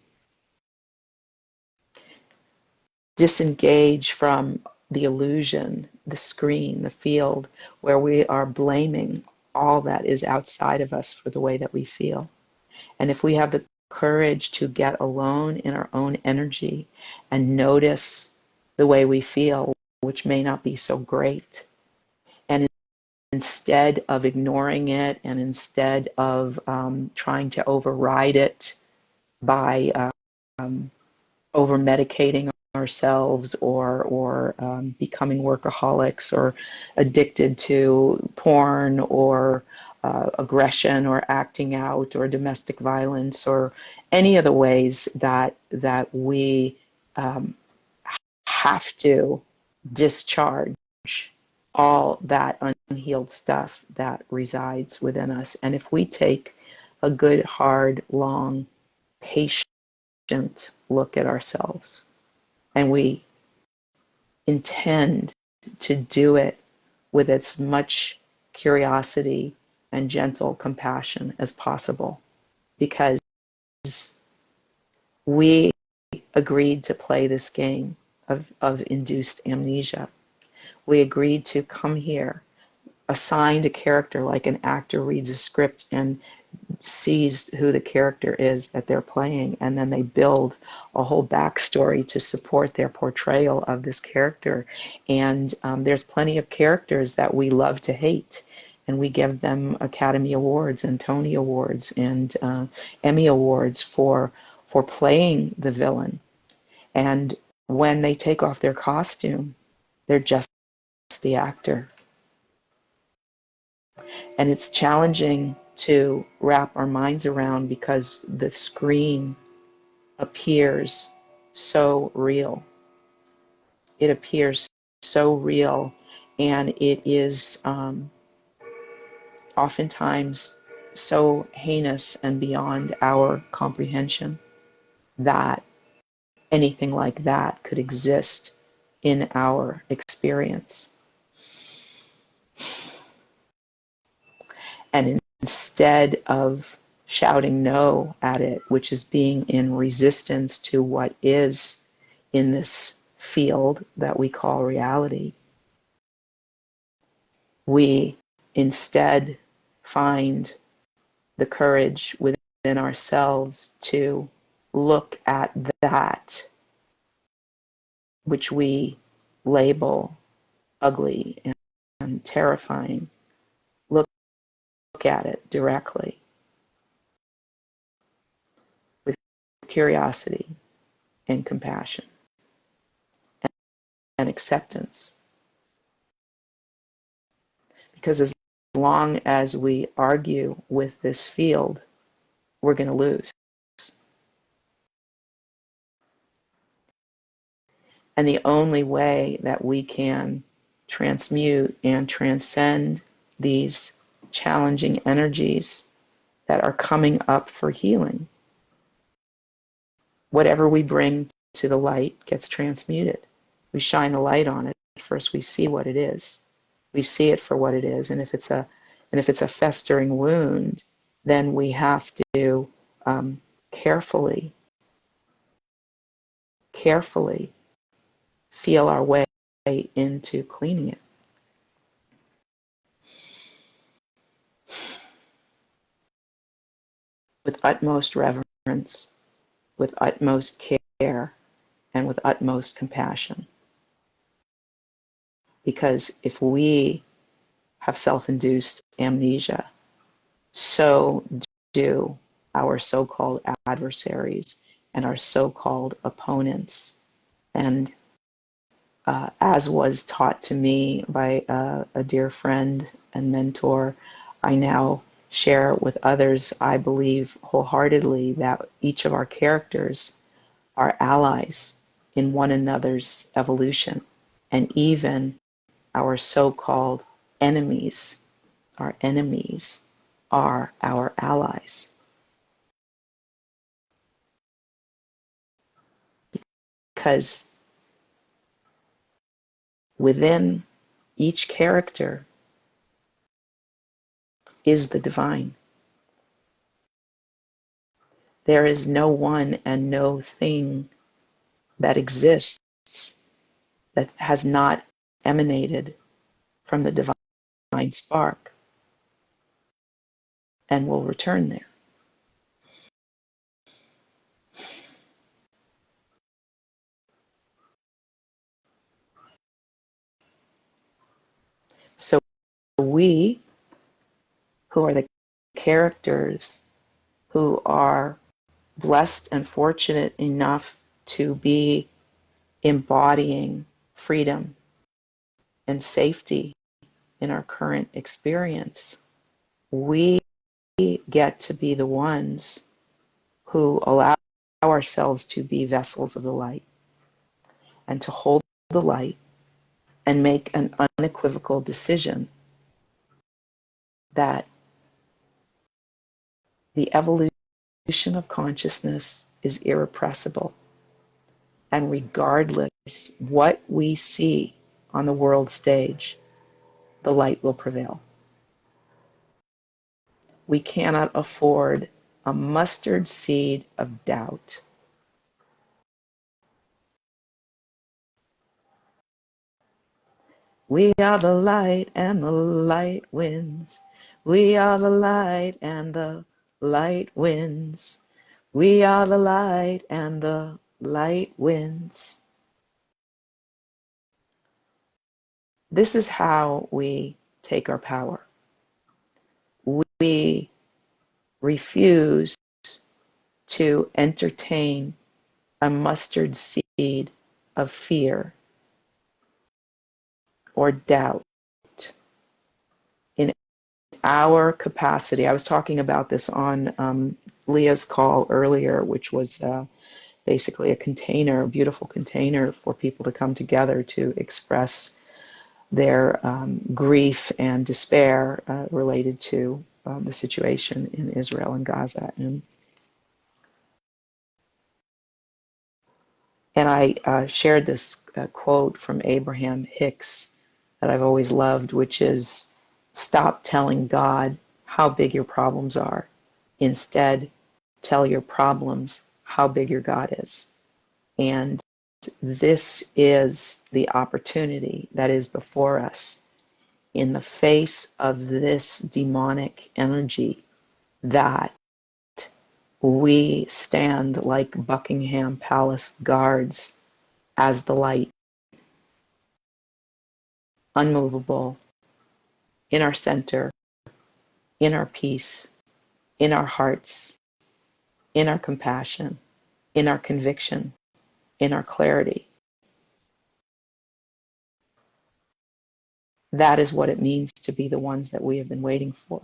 Disengage from the illusion, the screen, the field, where we are blaming all that is outside of us for the way that we feel. And if we have the courage to get alone in our own energy and notice the way we feel, which may not be so great, and instead of ignoring it and instead of trying to override it by over-medicating ourselves or becoming workaholics or addicted to porn or aggression or acting out or domestic violence or any of the ways that we have to discharge all that unhealed stuff that resides within us. And if we take a good, hard, long, patient look at ourselves and we intend to do it with as much curiosity and gentle compassion as possible, because we agreed to play this game of induced amnesia. We agreed to come here, assigned a character like an actor reads a script and sees who the character is that they're playing, and then they build a whole backstory to support their portrayal of this character. And there's plenty of characters that we love to hate, and we give them Academy Awards and Tony Awards and Emmy Awards for playing the villain. And when they take off their costume, they're just the actor. And it's challenging to wrap our minds around because the screen appears so real. It appears so real, and it is oftentimes so heinous and beyond our comprehension that anything like that could exist in our experience. And instead of shouting no at it, which is being in resistance to what is in this field that we call reality, we instead find the courage within ourselves to look at that which we label ugly and terrifying, look at it directly with curiosity and compassion and acceptance. Because as long as we argue with this field, we're going to lose. And the only way that we can transmute and transcend these challenging energies that are coming up for healing, whatever we bring to the light gets transmuted. We shine a light on it. First we see what it is. We see it for what it is. And if it's a festering wound, then we have to carefully feel our way into cleaning it. With utmost reverence, with utmost care, and with utmost compassion. Because if we have self-induced amnesia, so do our so-called adversaries and our so-called opponents. And as was taught to me by a dear friend and mentor, I now share with others. I believe wholeheartedly that each of our characters are allies in one another's evolution, and even our so-called enemies, our enemies are our allies. Because within each character is the divine. There is no one and no thing that exists that has not emanated from the divine spark and will return there. So we, who are the characters who are blessed and fortunate enough to be embodying freedom and safety in our current experience, we get to be the ones who allow ourselves to be vessels of the light and to hold the light and make an unequivocal decision that the evolution of consciousness is irrepressible. And regardless what we see on the world stage, the light will prevail. We cannot afford a mustard seed of doubt. We are the light and the light wins. We are the light and the light wins. We are the light and the light wins. This is how we take our power. We refuse to entertain a mustard seed of fear or doubt in our capacity. I was talking about this on Leah's call earlier, which was basically a container, a beautiful container for people to come together to express their grief and despair related to the situation in Israel and Gaza. And I shared this quote from Abraham Hicks that I've always loved, which is, stop telling God how big your problems are. Instead, tell your problems how big your God is. And this is the opportunity that is before us in the face of this demonic energy that we stand like Buckingham Palace guards as the light, unmovable, in our center, in our peace, in our hearts, in our compassion, in our conviction, in our clarity. That is what it means to be the ones that we have been waiting for.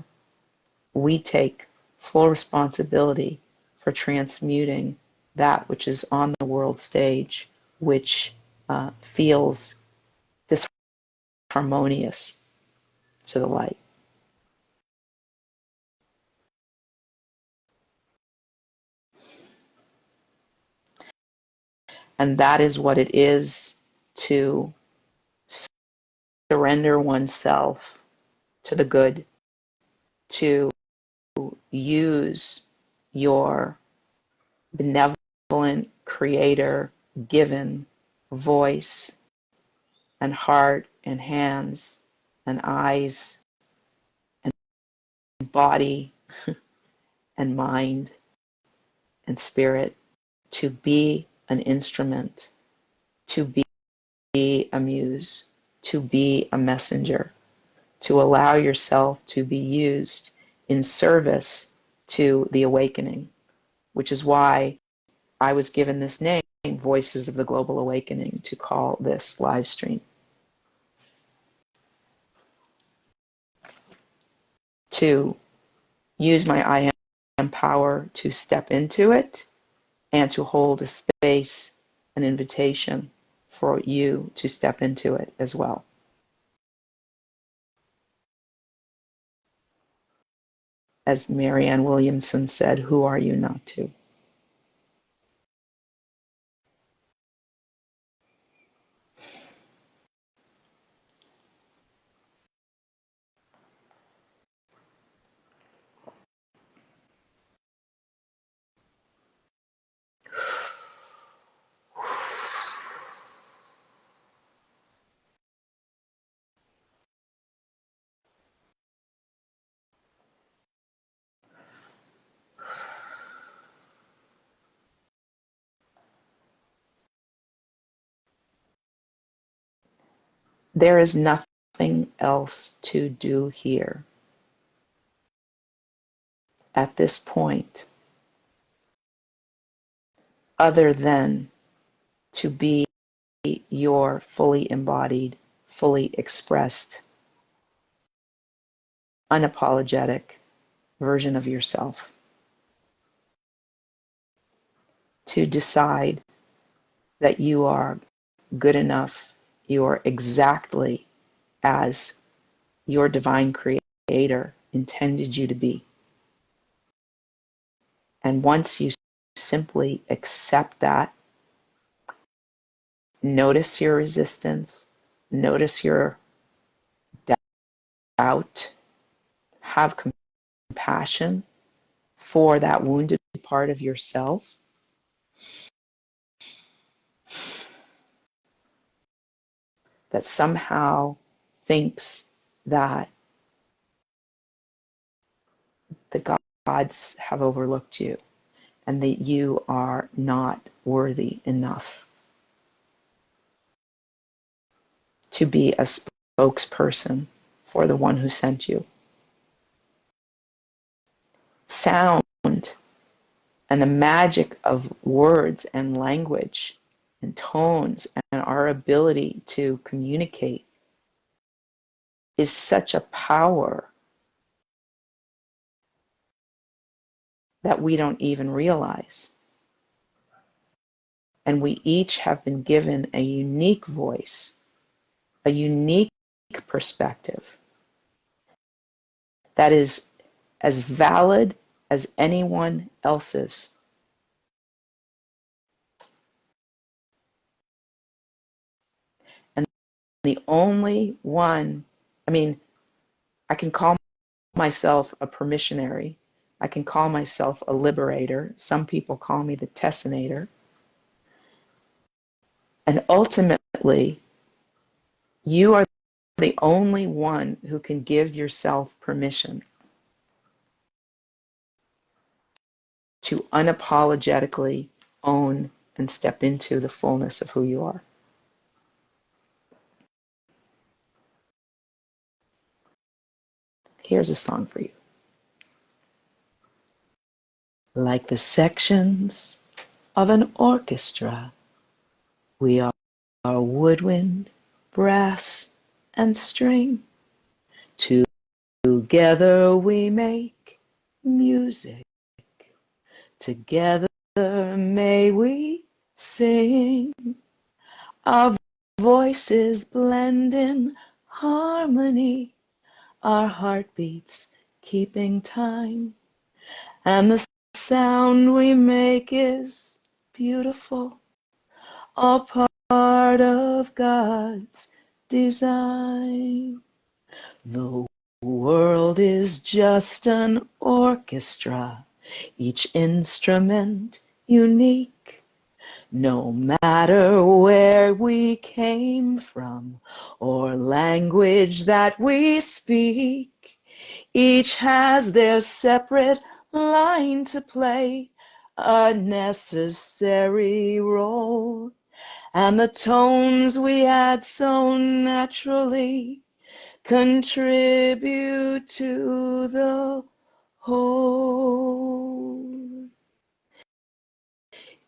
We take full responsibility for transmuting that which is on the world stage, which feels disharmonious to the light. And that is what it is to surrender oneself to the good, to use your benevolent, creator given voice and heart and hands and eyes and body and mind and spirit to be an instrument, to be a muse, to be a messenger, to allow yourself to be used in service to the awakening, which is why I was given this name, Voices of the Global Awakening, to call this live stream. To use my I am power to step into it and to hold a space, an invitation for you to step into it as well. As Marianne Williamson said, who are you not to? There is nothing else to do here at this point other than to be your fully embodied, fully expressed, unapologetic version of yourself. To decide that you are good enough, you are exactly as your divine creator intended you to be. And once you simply accept that, notice your resistance, notice your doubt, have compassion for that wounded part of yourself. That somehow thinks that the gods have overlooked you and that you are not worthy enough to be a spokesperson for the one who sent you. Sound and the magic of words and language and tones and our ability to communicate is such a power that we don't even realize. And we each have been given a unique voice, a unique perspective that is as valid as anyone else's. And the only one, I can call myself a permissionary. I can call myself a liberator. Some people call me the tessinator. And ultimately, you are the only one who can give yourself permission to unapologetically own and step into the fullness of who you are. Here's a song for you. Like the sections of an orchestra, we are woodwind, brass, and string. Together we make music. Together may we sing. Our voices blend in harmony. Our heartbeats keeping time. And the sound we make is beautiful. All part of God's design. The world is just an orchestra, each instrument unique. No matter where we came from or language that we speak, each has their separate line to play, a necessary role. And the tones we add so naturally contribute to the whole.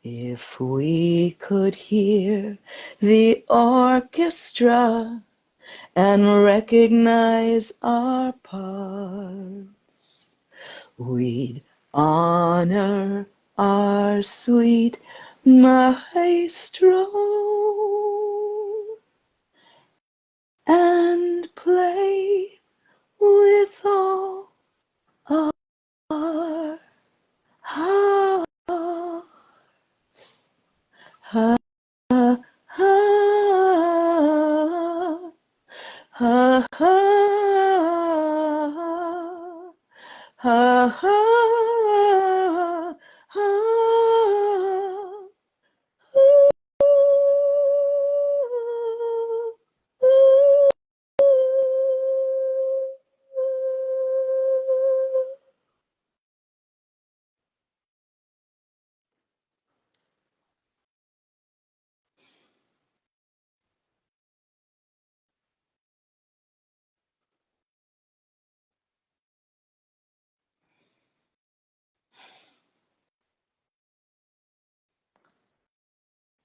If we could hear the orchestra and recognize our parts, we'd honor our sweet maestro and play with all our hearts. Ha, ha, ha, ha, ha, ha, ha.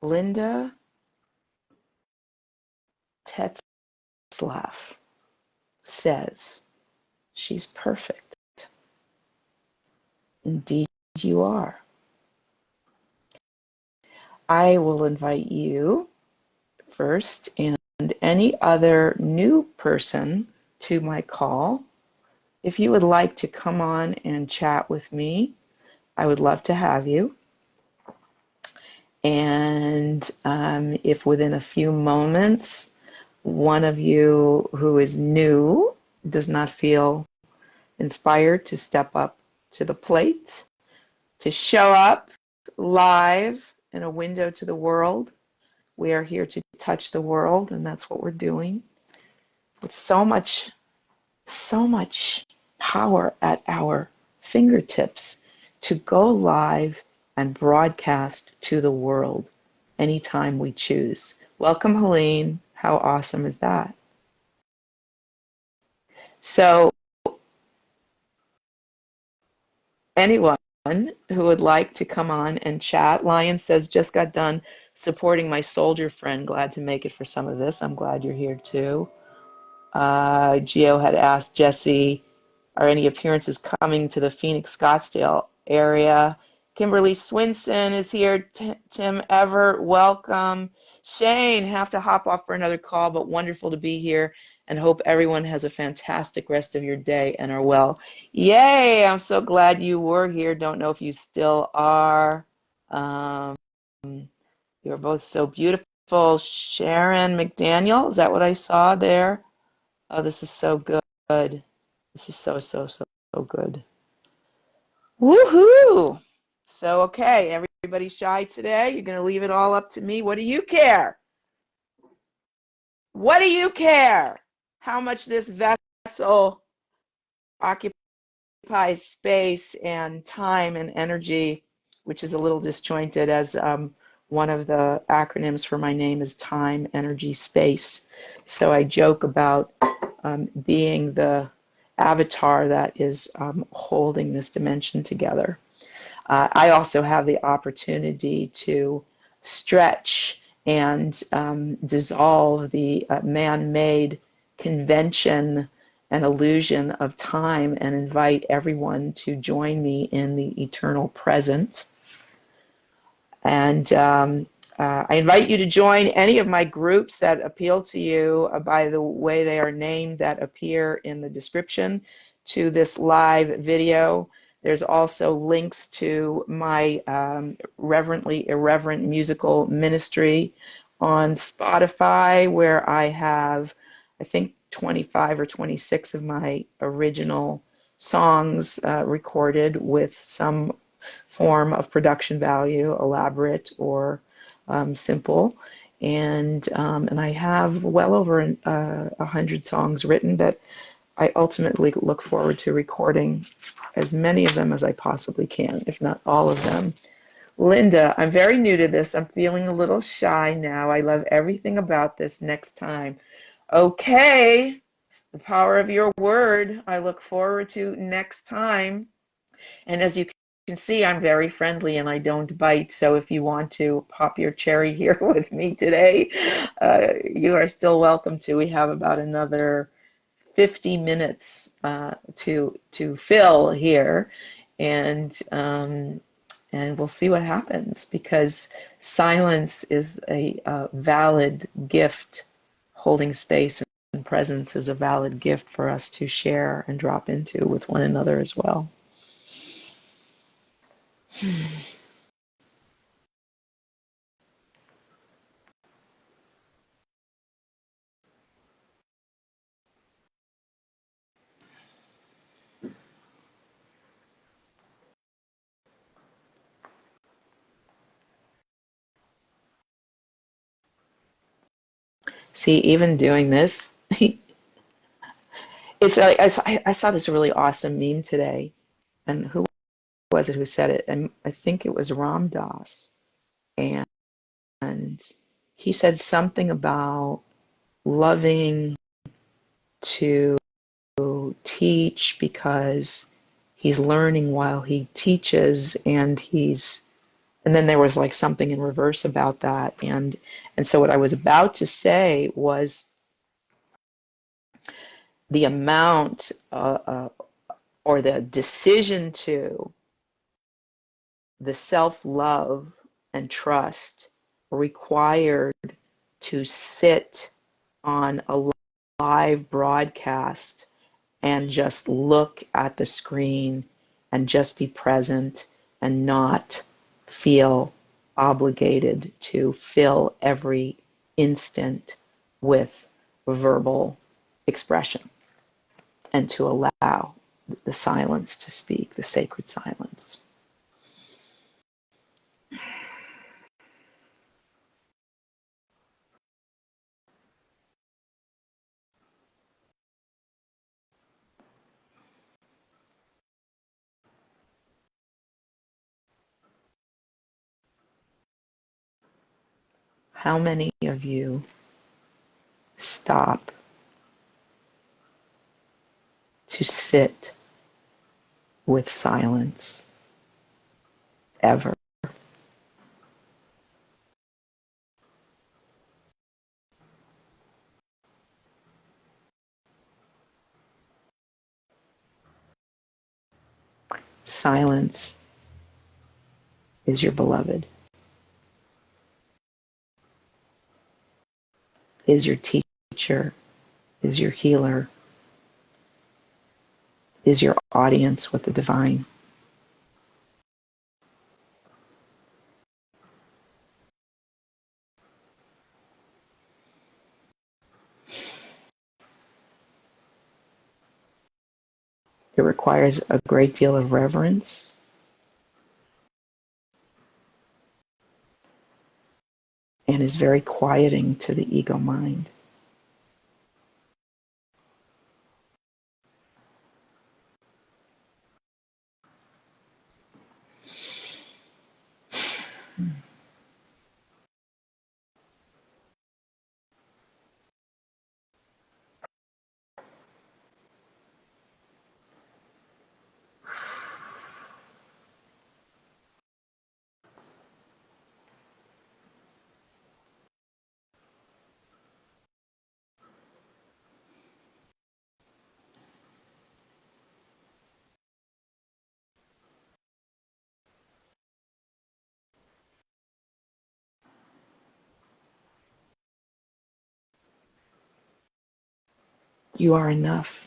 Linda Tetzlaff says she's perfect. Indeed, you are. I will invite you first and any other new person to my call. If you would like to come on and chat with me, I would love to have you. And if within a few moments, one of you who is new does not feel inspired to step up to the plate, to show up live in a window to the world, we are here to touch the world, and that's what we're doing. With so much power at our fingertips to go live and broadcast to the world anytime we choose. Welcome, Helene. How awesome is that? So, anyone who would like to come on and chat, Lion says, just got done supporting my soldier friend. Glad to make it for some of this. I'm glad you're here too. Gio had asked Jesse, are any appearances coming to the Phoenix Scottsdale area? Kimberly Swinson is here. Tim Everett, welcome. Shane, have to hop off for another call, but wonderful to be here and hope everyone has a fantastic rest of your day and are well. Yay, I'm so glad you were here. Don't know if you still are. You're both so beautiful. Sharon McDaniel, is that what I saw there? Oh, this is so good. This is so good. Woohoo! So, okay, everybody's shy today. You're going to leave it all up to me. What do you care? What do you care? How much this vessel occupies space and time and energy which is a little disjointed, as one of the acronyms for my name is time, energy, space. So I joke about being the avatar that is holding this dimension together. I also have the opportunity to stretch and dissolve the man-made convention and illusion of time and invite everyone to join me in the eternal present. And I invite you to join any of my groups that appeal to you by the way they are named that appear in the description to this live video. There's also links to my Reverently Irreverent musical ministry on Spotify, where I have, I think, 25 or 26 of my original songs recorded with some form of production value, elaborate or simple. And I have well over 100 songs written that I ultimately look forward to recording as many of them as I possibly can, if not all of them. Linda, I'm very new to this. I'm feeling a little shy now. I love everything about this. Next time. Okay, the power of your word. I look forward to next time. And as you can see, I'm very friendly and I don't bite. So if you want to pop your cherry here with me today, you are still welcome to. We have about another 50 minutes to fill here, and we'll see what happens, because silence is a valid gift. Holding space and presence is a valid gift for us to share and drop into with one another as well. See, even doing this, it's like I saw this really awesome meme today, and who was it who said it? And I think it was Ram Dass, and he said something about loving to teach because he's learning while he teaches, and then there was like something in reverse about that, and so what I was about to say was the amount or the decision to the self-love and trust required to sit on a live broadcast and just look at the screen and just be present and not feel obligated to fill every instant with verbal expression, and to allow the silence to speak, the sacred silence. How many of you stop to sit with silence ever? Silence is your beloved, is your teacher, is your healer, is your audience with the divine. It requires a great deal of reverence and is very quieting to the ego mind. You are enough.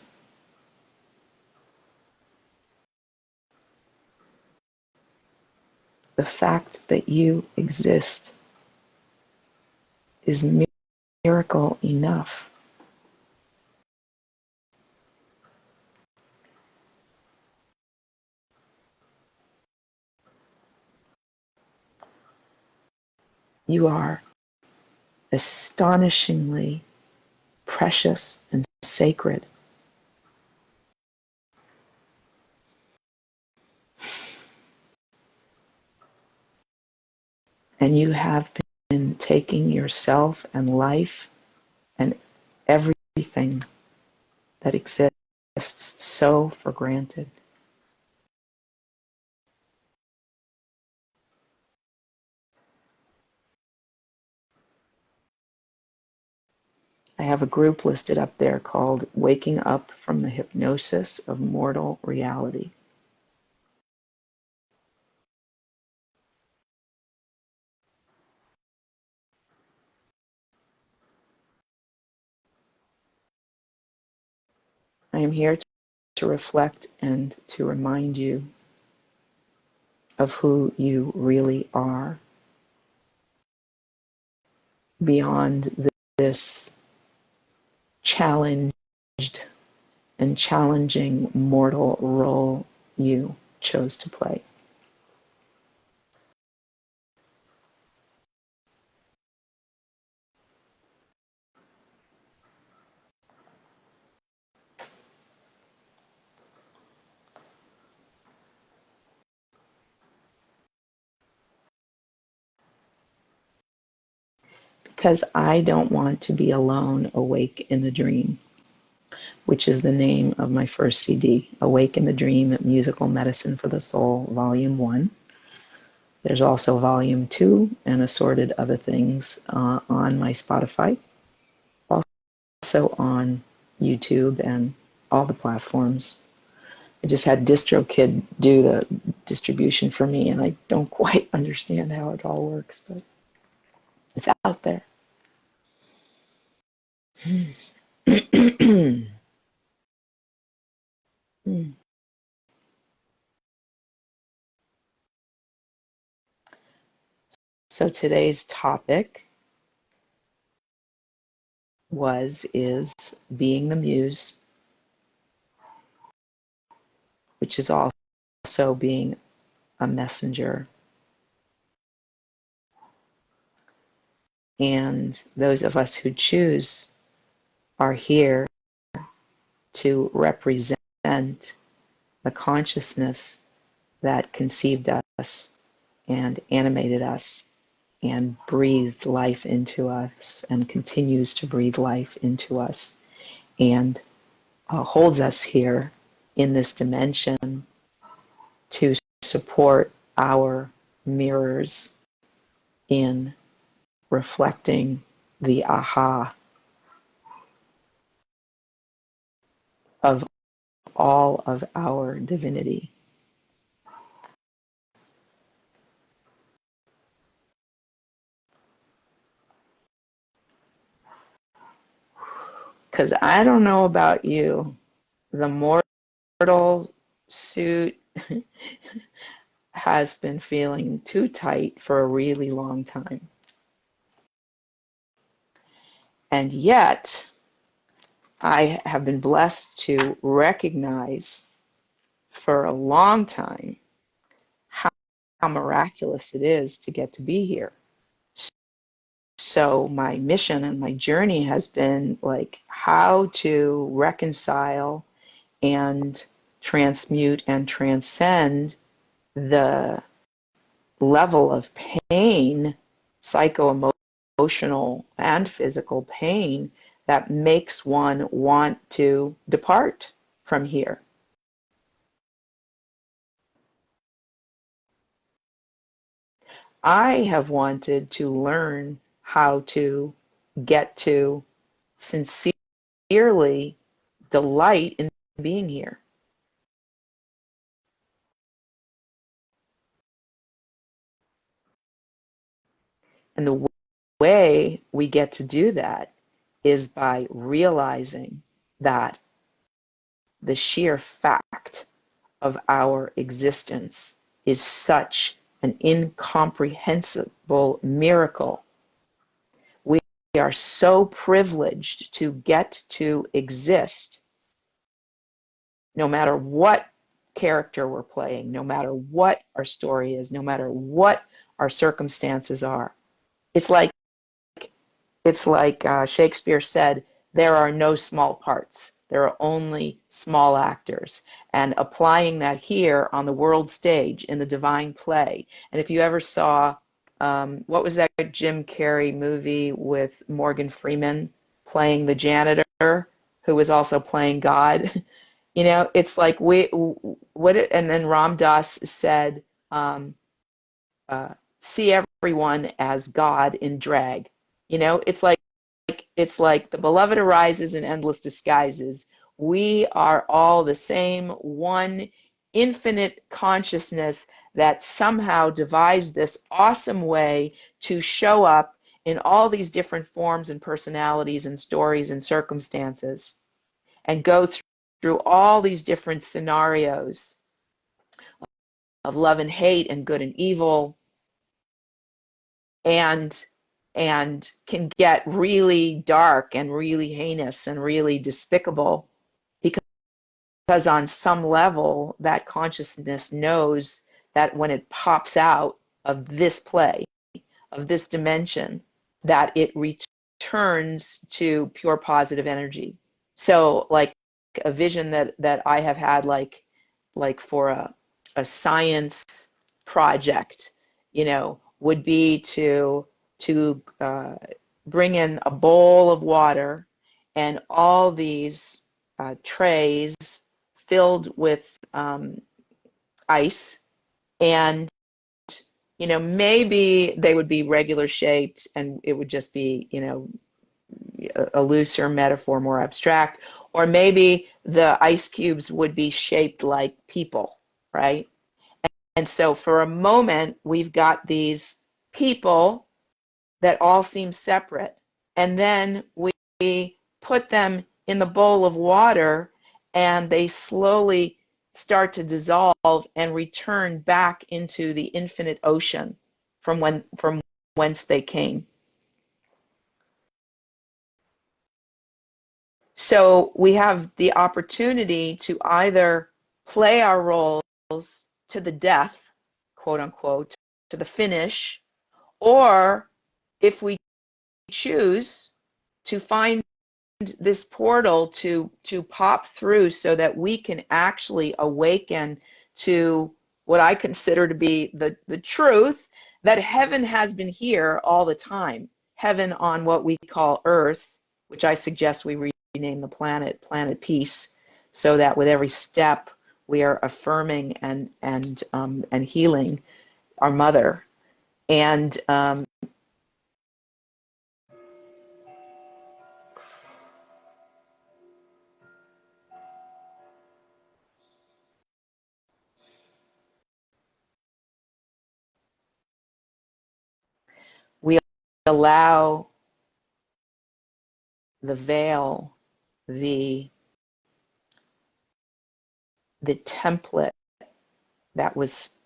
The fact that you exist is miracle enough. You are astonishingly precious and sacred. And you have been taking yourself and life and everything that exists so for granted. I have a group listed up there called Waking Up from the Hypnosis of Mortal Reality. I am here to reflect and to remind you of who you really are beyond this challenged and challenging mortal role you chose to play. Because I don't want to be alone awake in the dream, which is the name of my first CD, Awake in the Dream, Musical Medicine for the Soul, Volume 1. There's also Volume 2 and assorted other things on my Spotify, also on YouTube and all the platforms. I just had DistroKid do the distribution for me, and I don't quite understand how it all works, but it's out there. So today's topic is being the muse, which is also being a messenger. And those of us who choose are here to represent the consciousness that conceived us and animated us and breathed life into us and continues to breathe life into us and holds us here in this dimension to support our mirrors in reflecting the aha of all of our divinity. Because I don't know about you, the mortal suit has been feeling too tight for a really long time. And yet, I have been blessed to recognize for a long time how miraculous it is to get to be here. So my mission and my journey has been like how to reconcile and transmute and transcend the level of pain, psycho-emotional and physical pain, that makes one want to depart from here. I have wanted to learn how to get to sincerely delight in being here. And the way we get to do that is by realizing that the sheer fact of our existence is such an incomprehensible miracle. We are so privileged to get to exist, no matter what character we're playing, no matter what our story is, no matter what our circumstances are. It's like Shakespeare said, there are no small parts. There are only small actors. And applying that here on the world stage in the divine play. And if you ever saw, what was that Jim Carrey movie with Morgan Freeman playing the janitor, who was also playing God? You know, it's like and then Ram Dass said, see everyone as God in drag. You know, it's like the beloved arises in endless disguises. We are all the same one infinite consciousness that somehow devised this awesome way to show up in all these different forms and personalities and stories and circumstances, and go through all these different scenarios of love and hate and good and evil, and can get really dark and really heinous and really despicable, because on some level that consciousness knows that when it pops out of this play, of this dimension, that it returns to pure positive energy. So like a vision that I have had, like for a science project, you know, would be to bring in a bowl of water and all these trays filled with ice, and you know, maybe they would be regular shaped and it would just be, you know, a looser metaphor, more abstract, or maybe the ice cubes would be shaped like people, right? And so for a moment, we've got these people that all seem separate. And then we put them in the bowl of water and they slowly start to dissolve and return back into the infinite ocean from whence they came. So we have the opportunity to either play our roles to the death, quote unquote, to the finish, or if we choose to find this portal to pop through so that we can actually awaken to what I consider to be the truth, that heaven has been here all the time. Heaven on what we call Earth, which I suggest we rename the planet Peace, so that with every step we are affirming and healing our mother. And we allow the veil, the template that was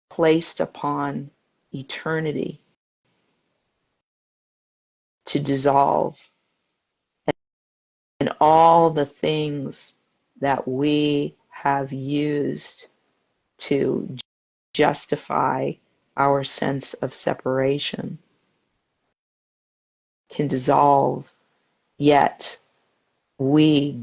placed upon eternity to dissolve, and all the things that we have used to justify our sense of separation can dissolve, yet we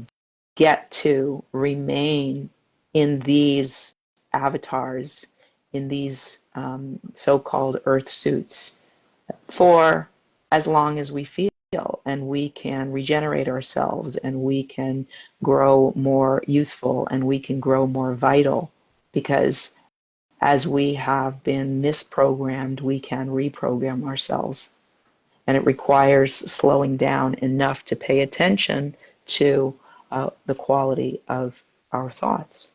get to remain in these avatars, in these so-called earth suits for as long as we feel, and we can regenerate ourselves, and we can grow more youthful, and we can grow more vital, because as we have been misprogrammed, we can reprogram ourselves. And it requires slowing down enough to pay attention to the quality of our thoughts.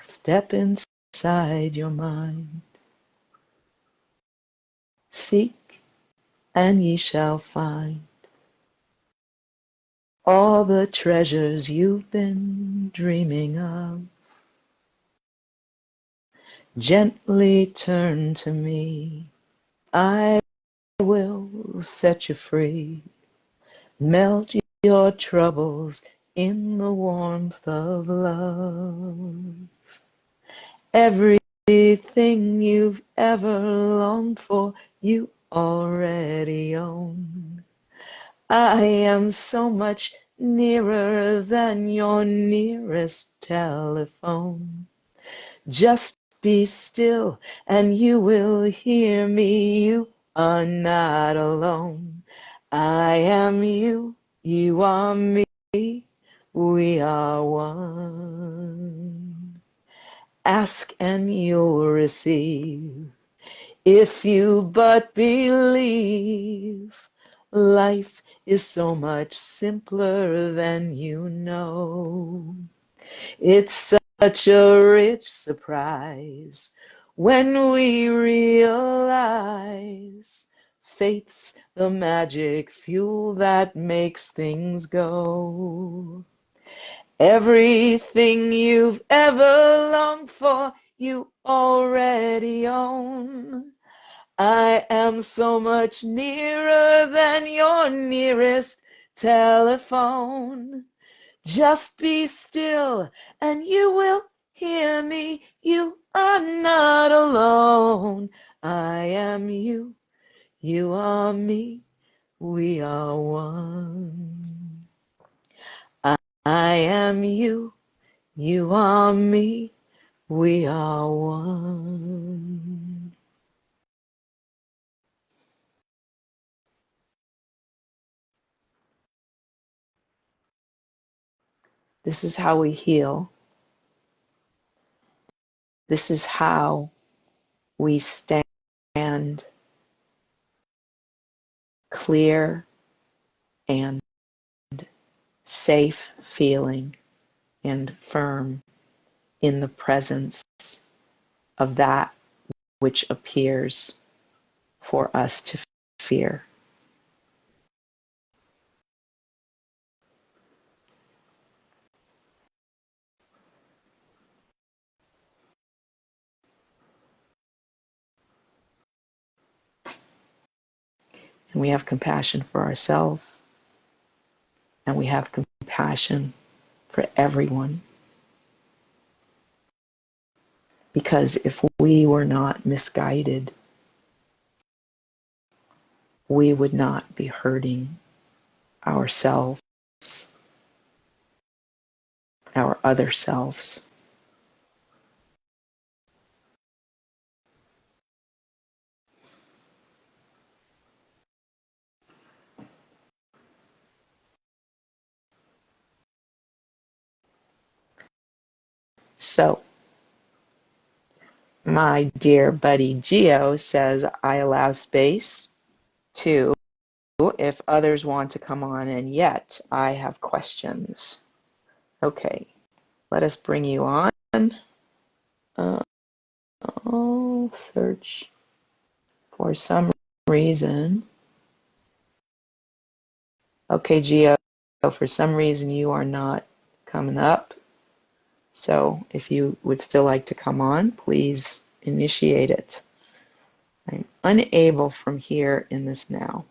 Step inside your mind. Seek, and ye shall find all the treasures you've been dreaming of. Gently turn to me. I will set you free. Melt your troubles in the warmth of love. Everything you've ever longed for, you already own. I am so much nearer than your nearest telephone. Just be still and you will hear me. You are not alone. I am you, you are me, we are one. Ask and you'll receive, if you but believe. Life is so much simpler than you know. It's such a rich surprise when we realize faith's the magic fuel that makes things go. Everything you've ever longed for, you already own. I am so much nearer than your nearest telephone. Just be still and you will hear me. You are not alone. I am you, you are me, we are one. I am you, you are me, we are one. This is how we heal. This is how we stand clear and safe feeling and firm in the presence of that which appears for us to fear. And we have compassion for ourselves, and we have compassion for everyone. Because if we were not misguided, we would not be hurting ourselves, our other selves. So, my dear buddy Geo says, I allow space to if others want to come on, and yet I have questions. Okay, let us bring you on. Search for some reason. Okay, Geo, for some reason you are not coming up. So if you would still like to come on, please initiate it. I'm unable from here in this now.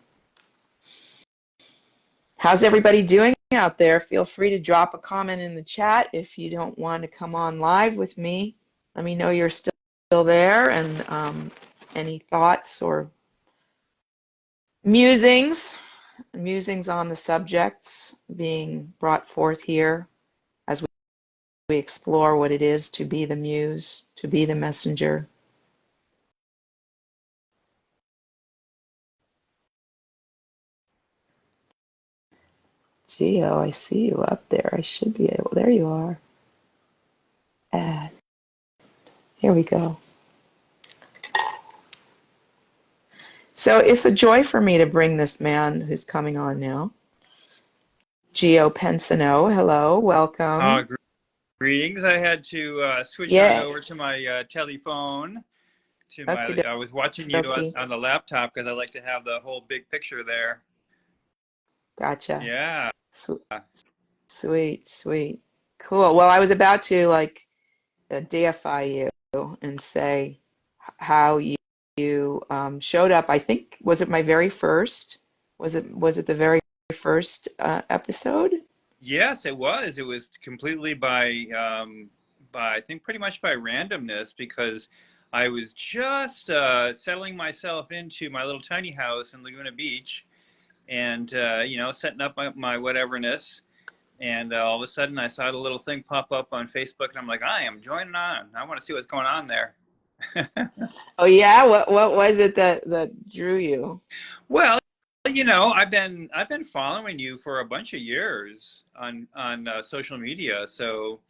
How's everybody doing out there? Feel free to drop a comment in the chat if you don't want to come on live with me. let me know you're still there, and any thoughts or musings on the subjects being brought forth here as we explore what it is to be the muse, to be the messenger. Geo, I see you up there. I should be able, there you are. Add. Here we go. So it's a joy for me to bring this man who's coming on now. Gio Pensano, hello, welcome. Greetings. I had to switch on Yeah, over to my telephone. okie I was watching you dokie. on the laptop because I like to have the whole big picture there. Gotcha. Yeah. Sweet, sweet. Cool. Well, I was about to like deify you and say how you showed up. I think, was it my very first? Was it the very first episode? Yes, it was. It was completely by I think pretty much by randomness because I was just settling myself into my little tiny house in Laguna Beach and setting up my whateverness. And all of a sudden, I saw the little thing pop up on Facebook, and I'm like, I am joining on. I want to see what's going on there. Oh yeah, what was it that drew you? Well, I've been following you for a bunch of years on social media. So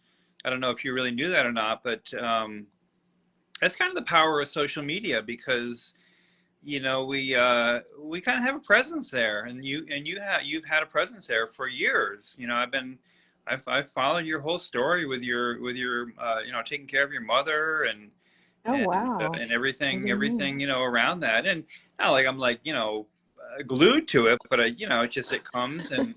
I don't know if you really knew that or not, but that's kind of the power of social media because we kind of have a presence there, and you've had a presence there for years. I've followed your whole story with your taking care of your mother Oh wow. and I didn't everything know. Around that, and not like I'm like glued to it, but it just it comes and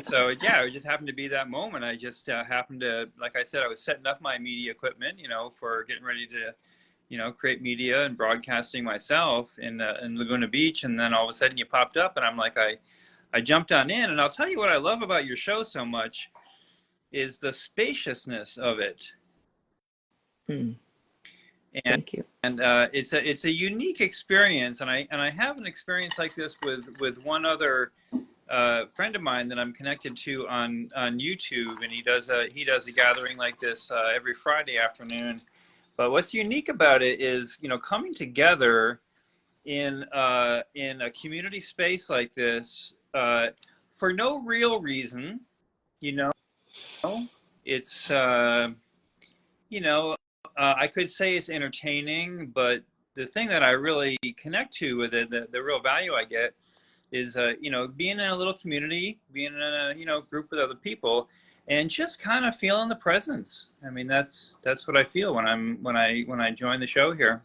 so yeah, it just happened to be that moment. I just happened to, like I said, I was setting up my media equipment, for getting ready to create media and broadcasting myself in Laguna Beach. And then all of a sudden you popped up and I'm like, I jumped on in, and I'll tell you what I love about your show so much is the spaciousness of it. Hmm. And, Thank you. it's a unique experience. And I have an experience like this with one other friend of mine that I'm connected to on YouTube. And he does a gathering like this every Friday afternoon. But what's unique about it is, coming together in a community space like this for no real reason. You know, it's I could say it's entertaining, but the thing that I really connect to with it, the real value I get, is being in a little community, being in a group with other people, and just kind of feeling the presence. I mean, that's what I feel when I join the show here.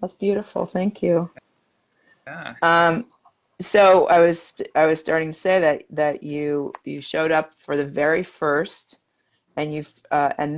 That's beautiful. Thank you. Yeah. Um, so I was starting to say that you showed up for the very first, and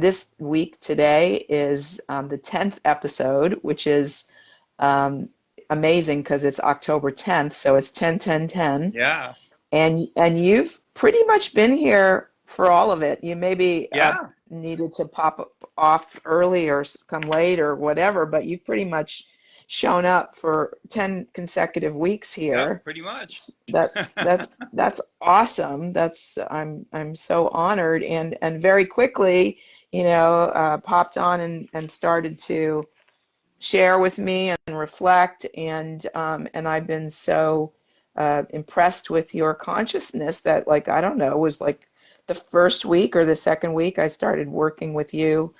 this week today is the 10th episode, which is um, amazing because it's October 10th, so it's 10-10-10. Yeah. And you've pretty much been here for all of it. You maybe Yeah. needed to pop off early or come late or whatever, but you've pretty much shown up for 10 consecutive weeks Yep. here. Pretty much. That's awesome. I'm so honored, and very quickly, popped on and started to share with me and reflect, and I've been so impressed with your consciousness that, like, I don't know, it was like the first week or the second week I started working with you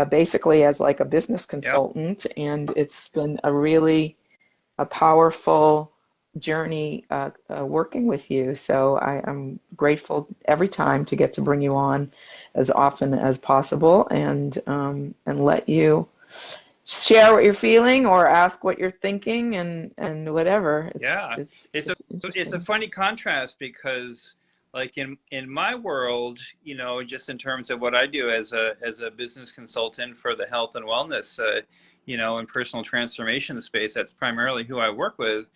basically as like a business Yep. consultant, and it's been a powerful journey working with you. So I'm grateful every time to get to bring you on as often as possible, and let you share what you're feeling or ask what you're thinking, and whatever. It's Yeah. it's It's a it's it's a interesting. funny contrast because like in my world, just in terms of what I do as a business consultant for the health and wellness and personal transformation space, that's primarily who I work with.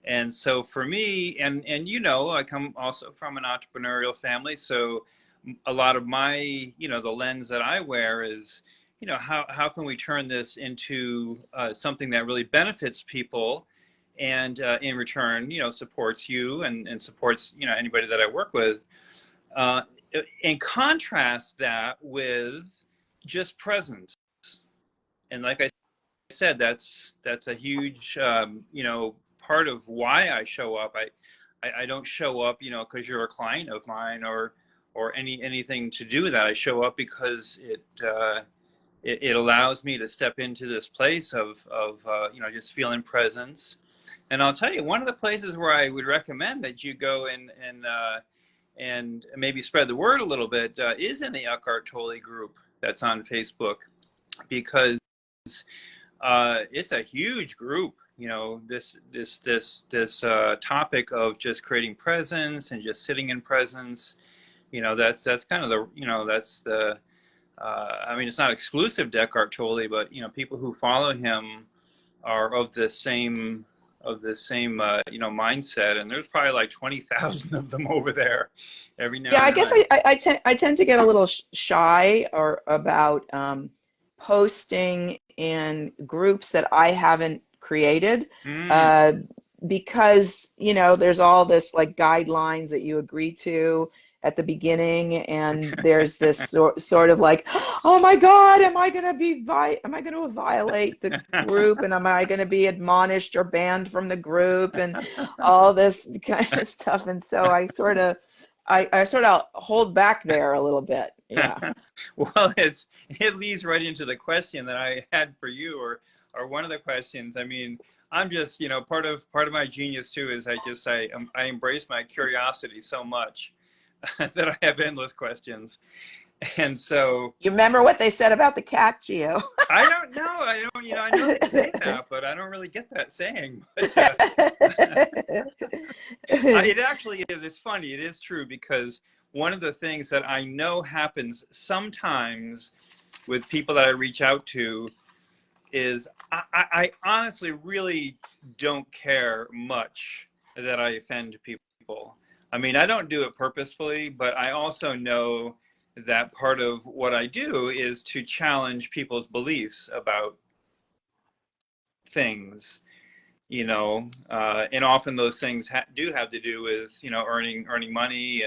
And so for me, and I come also from an entrepreneurial family, so a lot of my, the lens that I wear is, how can we turn this into something that really benefits people, and in return, supports you and supports, anybody that I work with, and contrast that with just presence. And like I said, that's a huge, part of why I show up. I don't show up, because you're a client of mine or anything to do with that. I show up because it allows me to step into this place of just feeling presence. And I'll tell you, one of the places where I would recommend that you go and maybe spread the word a little bit is in the Eckhart Tolle group that's on Facebook, because it's a huge group. This topic of just creating presence and just sitting in presence. That's kind of the that's the. I mean, it's not exclusive to Eckhart Tolle, but people who follow him are of the same mindset, and there's probably like 20,000 of them over there every now Yeah, I and guess then. I tend to get a little shy or about posting in groups that I haven't created, because there's all this like guidelines that you agree to at the beginning, and there's this sort of like, oh my God, am I going to violate the group, and am I going to be admonished or banned from the group, and all this kind of stuff. And so I sort of hold back there a little bit. Yeah. Well, it leads right into the question that I had for you, or one of the questions. I mean, I'm just, part of my genius too is I embrace my curiosity so much that I have endless questions. And so, you remember what they said about the cat, Gio? I don't know. I know they say that, but I don't really get that saying. But it actually is. It's funny. It is true, because one of the things that I know happens sometimes with people that I reach out to is I honestly really don't care much that I offend people. I mean, I don't do it purposefully, but I also know that part of what I do is to challenge people's beliefs about things, and often those things do have to do with, earning money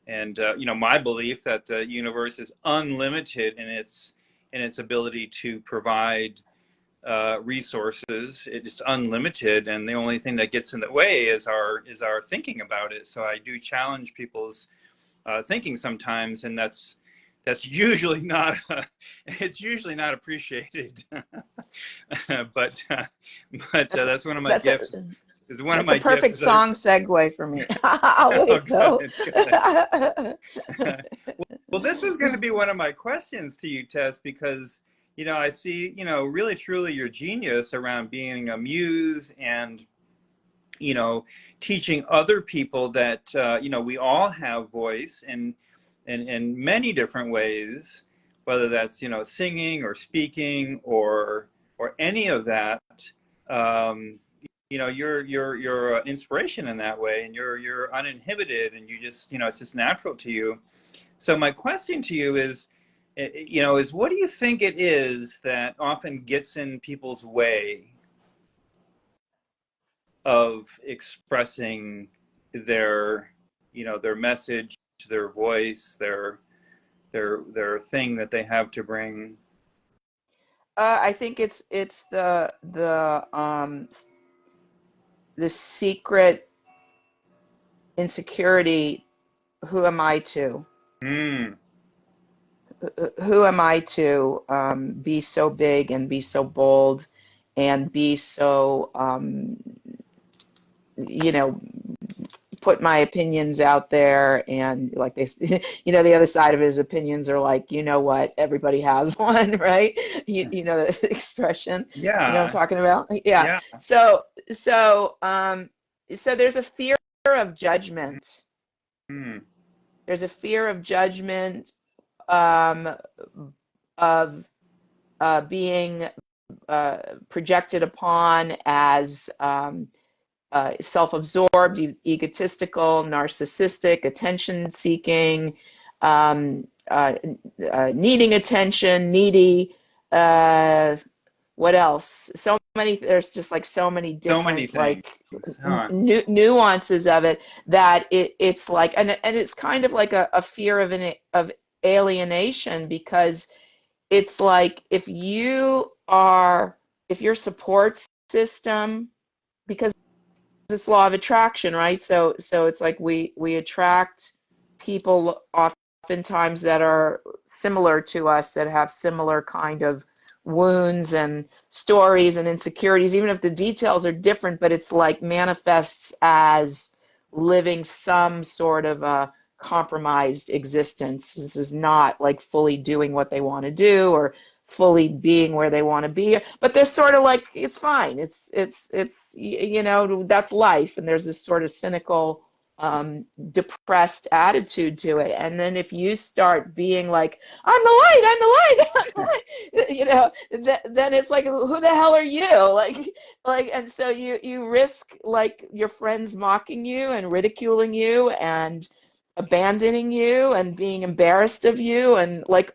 and my belief that the universe is unlimited in its ability to provide resources. It's unlimited, and the only thing that gets in the way is our thinking about it. So I do challenge people's thinking sometimes, and that's usually not it's usually not appreciated. but that's one of my gifts. Is one of my It's a perfect gifts. song segue for me. I'll wait though. Well, this was going to be one of my questions to you, Tess, because I see, really truly your genius around being a muse and, teaching other people that, we all have voice and in many different ways, whether that's, singing or speaking or any of that. You're an inspiration in that way, and you're uninhibited, and you just, it's just natural to you. So my question to you is what do you think it is that often gets in people's way of expressing their, their message, their voice, their thing that they have to bring? I think it's the secret insecurity. Who am I to? Who am I to be so big and be so bold and be so, put my opinions out there, and like they, the other side of his opinions are like, what, everybody has one, right? You know the expression. Yeah. You know what I'm talking about? Yeah. So there's a fear of judgment. There's a fear of judgment, of being projected upon as self-absorbed, egotistical, narcissistic, attention-seeking, um, needing attention, needy. Uh, what else? So many. There's just like so many So many different things, like huh? nuances of it that it's like, and it's kind of like a fear of alienation, because it's like if your support system, because it's law of attraction, right? So it's like we attract people oftentimes that are similar to us, that have similar kind of wounds and stories and insecurities, even if the details are different, but it's like manifests as living some sort of a compromised existence. This is not like fully doing what they want to do, or fully being where they want to be, but they're sort of like, it's fine, it's that's life. And there's this sort of cynical, depressed attitude to it. And then if you start being like, I'm the light, I'm the light, I'm the light, then it's like, who the hell are you? And so you risk like your friends mocking you and ridiculing you and abandoning you and being embarrassed of you, and like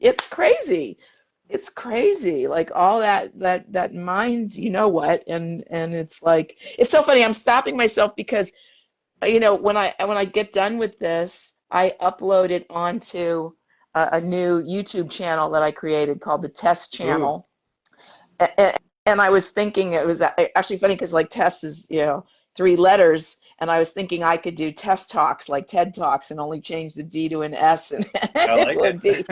it's crazy. It's crazy. Like all that mind, you know what? And it's like, it's so funny. I'm stopping myself because when I get done with this, I upload it onto a new YouTube channel that I created called the Test Ooh. Channel. And I was thinking, it was actually funny because like Tess is, 3 letters, and I was thinking I could do Test Talks like TED Talks and only change the D to an S, and I it like would be,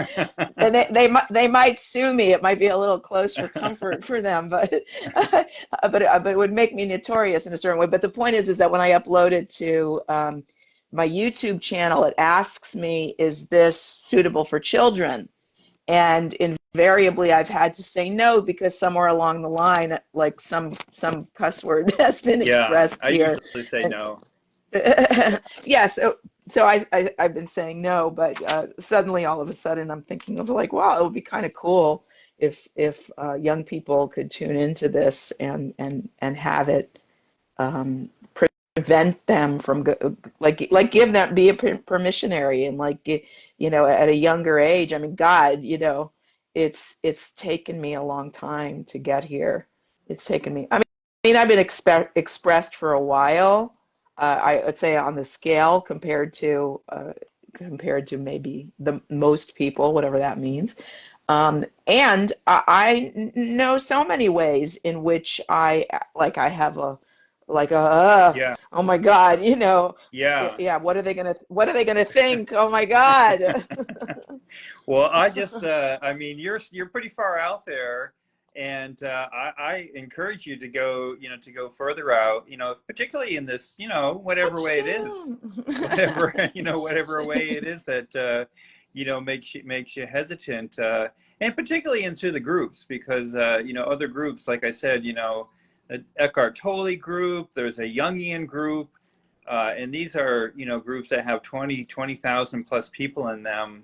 and it. they might sue me. It might be a little close for comfort for them, but but it would make me notorious in a certain way. But the point is that when I upload it to my YouTube channel, it asks me, is this suitable for children? And invariably, I've had to say no, because somewhere along the line, like some cuss word has been Yeah, expressed I here. usually say And no. yeah, so I've been saying no, but suddenly, all of a sudden, I'm thinking of like, wow, it would be kind of cool if young people could tune into this and have it um, prevent them from like give them, be a permissionary, and like at a younger age. I mean, God, it's taken me a long time to get here. It's taken me. I mean, I've been expressed for a while. I would say on the scale compared to maybe the most people, whatever that means. And I know so many ways in which I have a like a Yeah, oh my God, yeah. yeah, what are they gonna think? Oh my God. Well, I mean, you're pretty far out there, and I encourage you to go, to go further out, particularly in this, whatever way it is, whatever, whatever way it is that, makes you hesitant, and particularly into the groups, because, other groups, like I said, Eckhart Tolle group, there's a Jungian group, and these are, groups that have 20,000 plus people in them.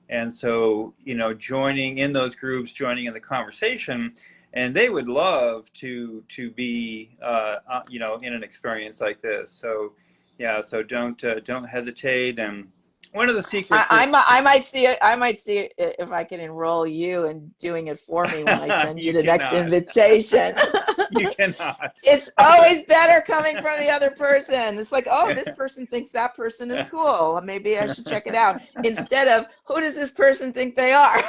And so, joining in those groups, joining in the conversation, and they would love to be, in an experience like this. So, yeah, so don't hesitate. And one of the secrets is I might see if I can enroll you in doing it for me when I send you you the next cannot, invitation. you cannot. It's always better coming from the other person. It's like, oh, this person thinks that person is cool. Maybe I should check it out. Instead of, who does this person think they are?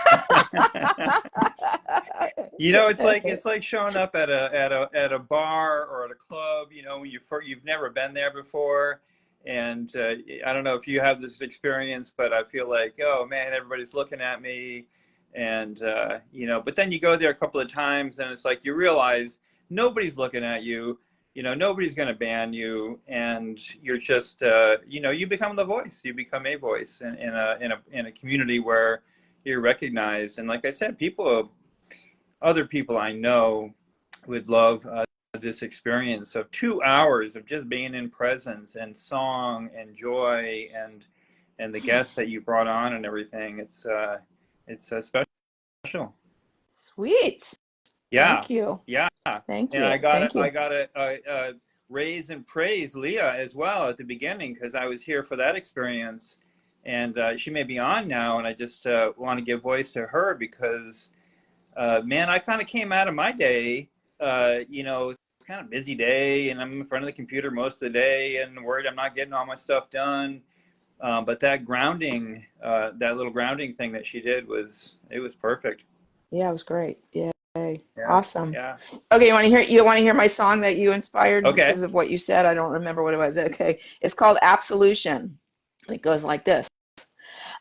It's like showing up at a bar or at a club, when you've never been there before, and I don't know if you have this experience, but I feel like, oh man, everybody's looking at me, and but then you go there a couple of times, and it's like you realize nobody's looking at you, nobody's going to ban you, and you're just you become the voice, you become a voice in a community where you're recognized. And like I said, other people I know would love this experience of 2 hours of just being in presence and song and joy, and the guests that you brought on and everything. It's special. Sweet. Yeah, Thank you. yeah. Thank And I you. got Thank to I you. got to raise and praise Leah as well at the beginning, because I was here for that experience, and she may be on now, and I just want to give voice to her because, man, I kind of came out of my day, you know, it's kind of busy day, and I'm in front of the computer most of the day, and worried I'm not getting all my stuff done. But that grounding, that little grounding thing that she did was perfect. Yeah, it was great. Yay. Yeah, Awesome. yeah. Okay, you want to hear my song that you inspired Okay. because of what you said? I don't remember what it was. Okay. It's called Absolution. It goes like this.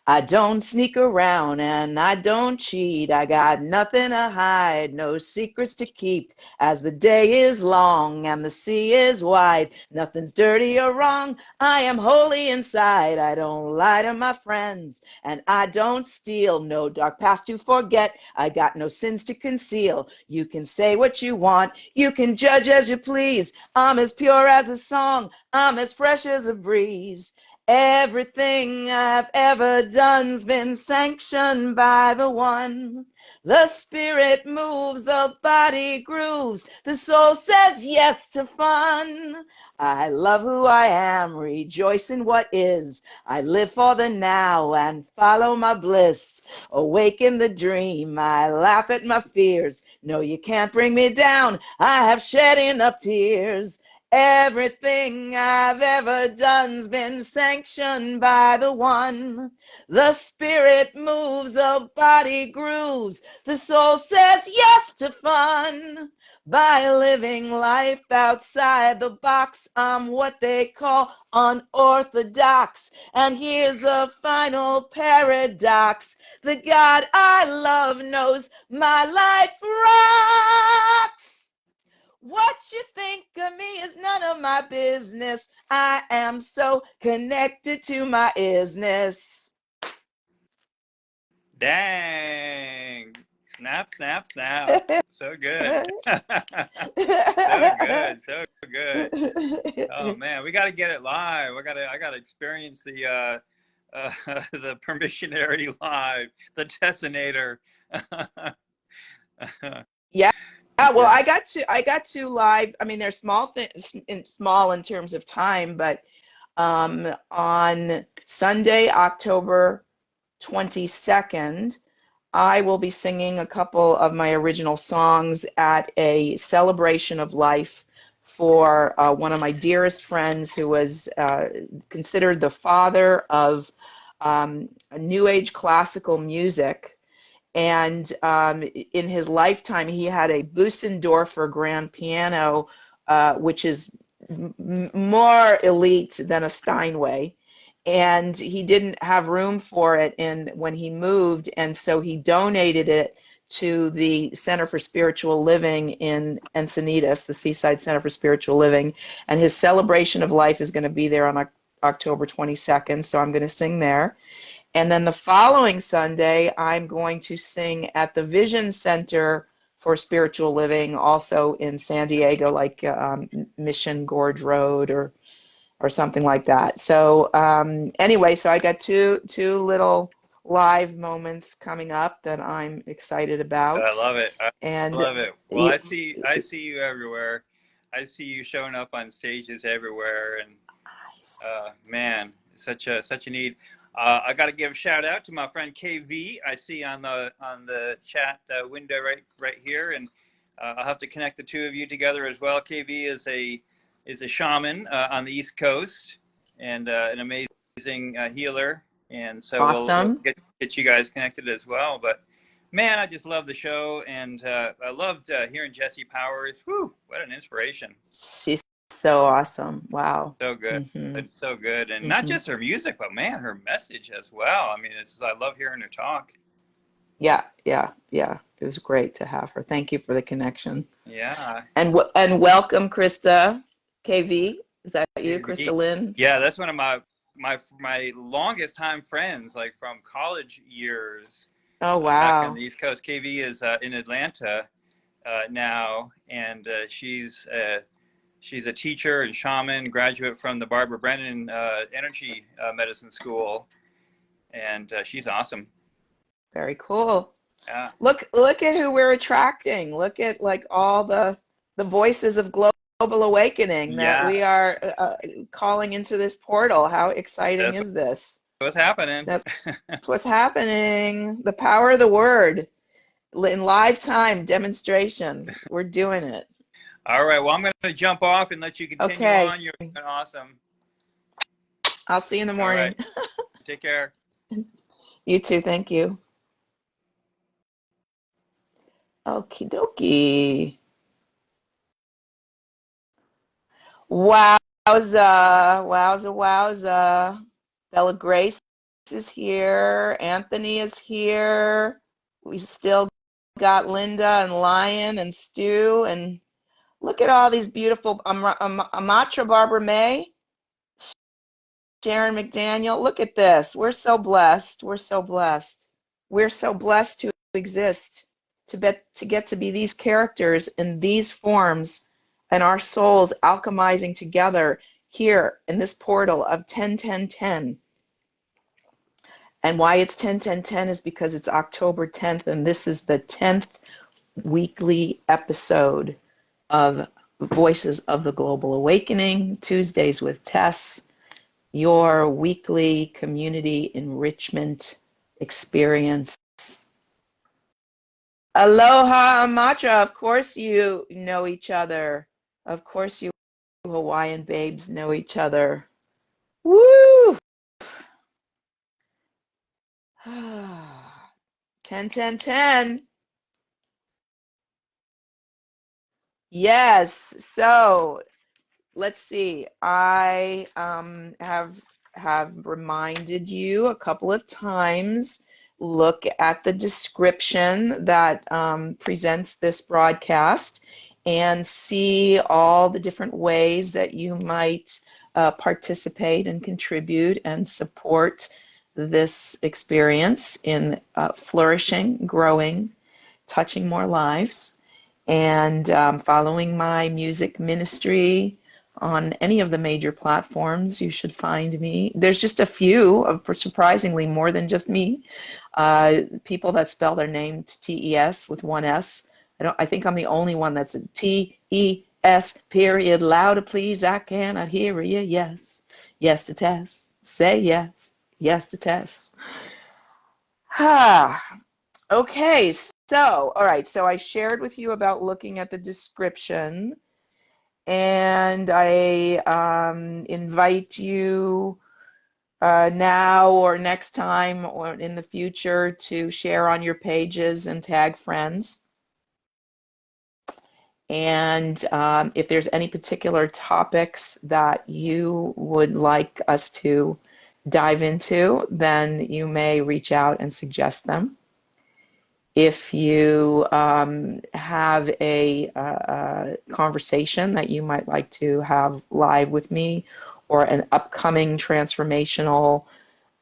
I don't sneak around and I don't cheat. I got nothing to hide, no secrets to keep. As the day is long and the sea is wide, nothing's dirty or wrong. I am holy inside. I don't lie to my friends and I don't steal. No dark past to forget. I got no sins to conceal. You can say what you want. You can judge as you please. I'm as pure as a song. I'm as fresh as a breeze. Everything I've ever done's been sanctioned by the one. The spirit moves, the body grooves, the soul says yes to fun. I love who I am, rejoice in what is. I live for the now and follow my bliss. Awaken the dream, I laugh at my fears. No, you can't bring me down, I have shed enough tears. Everything I've ever done's been sanctioned by the one. The spirit moves, the body grooves, the soul says yes to fun. By living life outside the box, I'm what they call unorthodox. And here's the final paradox. The God I love knows my life rocks. What you think of me is none of my business. I am so connected to my isness. Dang. Snap, snap, snap. So good. So good. So good. Oh man, we got to get it live. I got to experience the the permissionary live, the Tessinator. Yeah. Well, Yeah. I got to live. I mean, they're small things, small in terms of time, but on Sunday, October 22nd, I will be singing a couple of my original songs at a celebration of life for one of my dearest friends who was considered the father of New Age classical music. And in his lifetime, he had a Busendorfer grand piano, which is more elite than a Steinway. And he didn't have room for it when he moved, and so he donated it to the Center for Spiritual Living in Encinitas, the Seaside Center for Spiritual Living. And his celebration of life is going to be there on October 22nd, so I'm going to sing there. And then the following Sunday, I'm going to sing at the Vision Center for Spiritual Living, also in San Diego, like Mission Gorge Road or something like that. So anyway, so I got two little live moments coming up that I'm excited about. I love it. I And love it. Well, I see you everywhere. I see you showing up on stages everywhere, and man, such a need. I got to give a shout out to my friend KV. I see on the chat window right here, and I'll have to connect the two of you together as well. KV is a shaman on the East Coast and an amazing healer, and so awesome. we'll get you guys connected as well. But man, I just love the show, and I loved hearing Jessie Powers. Whew, what an inspiration! She's so awesome. Wow. So good. Mm-hmm. So good. And not just her music, but man, her message as well. I mean, I love hearing her talk. Yeah. It was great to have her. Thank you for the connection. Yeah. And welcome, Krista. KV, is that you, Krista Lynn? Yeah, that's one of my longest time friends, like from college years. Oh, wow. Back on the East Coast. KV is in Atlanta now, and she's a teacher and shaman, graduate from the Barbara Brennan Energy Medicine School, and she's awesome. Very cool. Yeah. Look at who we're attracting. Look at like all the voices of global awakening that we are calling into this portal. How exciting is this? what's happening. That's what's happening. The power of the word in live time demonstration. We're doing it. All right. Well, I'm going to jump off and let you continue Okay. on. You're awesome. I'll see you in the All morning. right. Take care. You too. Thank you. Okie dokie. Wowza. Wowza, wowza. Bella Grace is here. Anthony is here. We still got Linda and Lion and Stu. And look at all these beautiful Amatra Barbara May, Sharon McDaniel. Look at this. We're so blessed. We're so blessed. We're so blessed to exist, to get to be these characters in these forms, and our souls alchemizing together here in this portal of 10-10-10. And why it's 10-10-10 is because it's October 10th, and this is the 10th weekly episode of Voices of the Global Awakening, Tuesdays with Tess, your weekly community enrichment experience. Aloha, Amatra. Of course you know each other. Of course you Hawaiian babes know each other. Woo! 10-10-10. Yes. So let's see. I have reminded you a couple of times. Look at the description that presents this broadcast and see all the different ways that you might participate and contribute and support this experience in flourishing, growing, touching more lives, and following my music ministry on any of the major platforms. You should find me. There's just a few, surprisingly more than just me, people that spell their name T-E-S with one S. I think I'm the only one that's a T-E-S period. Louder, please. I cannot hear you. Yes. Yes to Tess. Say yes. Yes to Tess. Okay. So, all right. So I shared with you about looking at the description, and I invite you now or next time or in the future to share on your pages and tag friends. And if there's any particular topics that you would like us to dive into, then you may reach out and suggest them. If you have a conversation that you might like to have live with me, or an upcoming transformational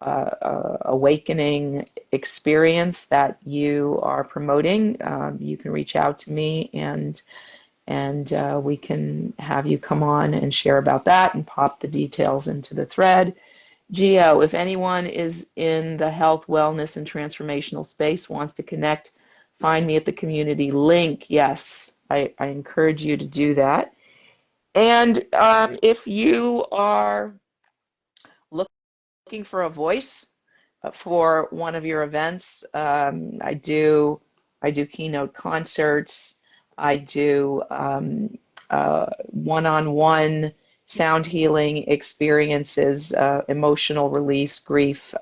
awakening experience that you are promoting, you can reach out to me, and we can have you come on and share about that and pop the details into the thread. Geo, if anyone is in the health, wellness, and transformational space, wants to connect, find me at the community link. Yes, I encourage you to do that. And if you are looking for a voice for one of your events, I do keynote concerts. I do one-on-one sound healing experiences, emotional release, grief,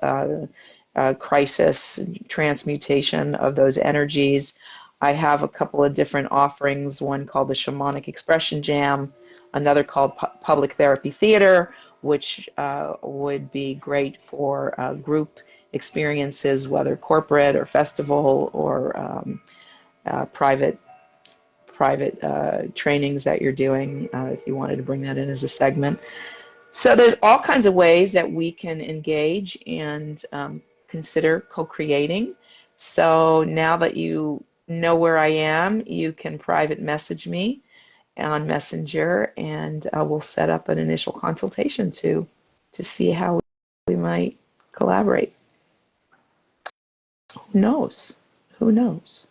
crisis, transmutation of those energies. I have a couple of different offerings, one called the Shamanic Expression Jam, another called Public Therapy Theater, which would be great for group experiences, whether corporate or festival or private trainings that you're doing, if you wanted to bring that in as a segment. So there's all kinds of ways that we can engage and consider co-creating. So now that you know where I am, you can private message me on Messenger, and we'll set up an initial consultation to see how we might collaborate. Who knows? Who knows?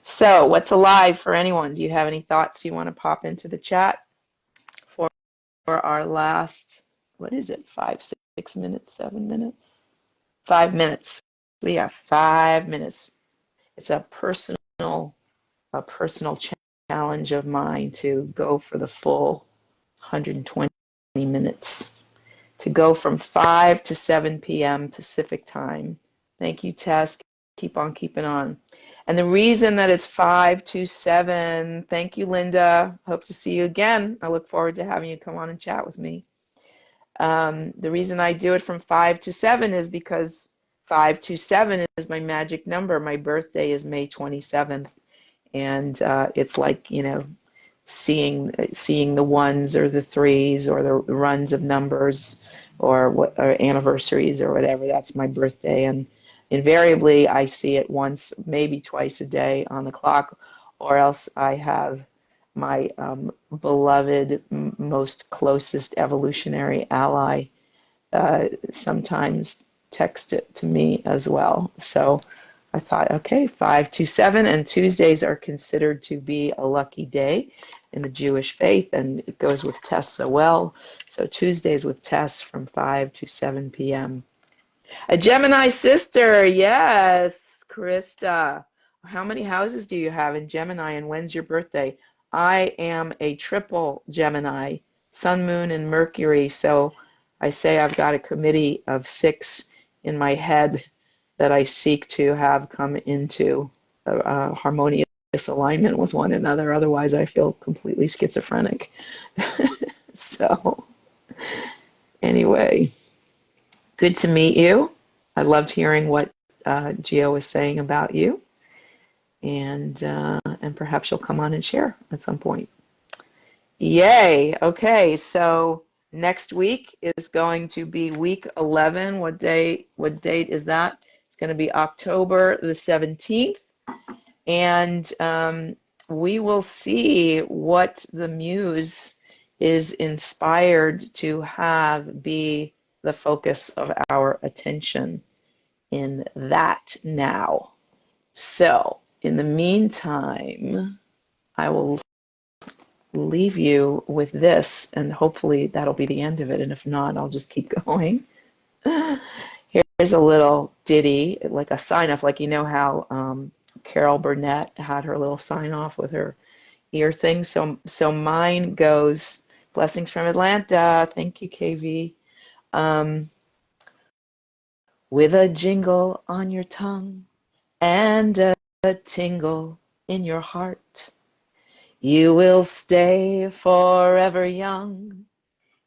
So what's alive for anyone? Do you have any thoughts you want to pop into the chat before our last, what is it, 6 minutes, 7 minutes? 5 minutes. We have 5 minutes. It's a personal challenge of mine to go for the full 120 minutes, to go from 5 to 7 p.m. Pacific time. Thank you, Tess. Keep on keeping on. And the reason that it's 5 to 7, thank you, Linda. Hope to see you again. I look forward to having you come on and chat with me. The reason I do it from 5 to 7 is because 5 to 7 is my magic number. My birthday is May 27th. And it's like, seeing the ones or the threes or the runs of numbers or anniversaries or whatever. That's my birthday. And invariably, I see it once, maybe twice a day on the clock, or else I have my beloved, most closest evolutionary ally sometimes text it to me as well. So I thought, okay, 5 to 7, and Tuesdays are considered to be a lucky day in the Jewish faith, and it goes with Tess so well. So Tuesdays with Tess from 5 to 7 p.m. A Gemini sister, yes, Krista. How many houses do you have in Gemini, and when's your birthday? I am a triple Gemini, Sun, Moon, and Mercury. So I say I've got a committee of 6 in my head that I seek to have come into a harmonious alignment with one another. Otherwise, I feel completely schizophrenic. So anyway, good to meet you. I loved hearing what Gio was saying about you, and perhaps you'll come on and share at some point. Yay! Okay, so next week is going to be week 11. What date is that? It's going to be October the 17th, and we will see what the Muse is inspired to have be the focus of our attention in that now. So, in the meantime, I will leave you with this, and hopefully that'll be the end of it, and if not, I'll just keep going. Here's a little ditty, like a sign-off, like how Carol Burnett had her little sign-off with her ear thing. So mine goes, blessings from Atlanta. Thank you, KV. With a jingle on your tongue and a tingle in your heart, you will stay forever young.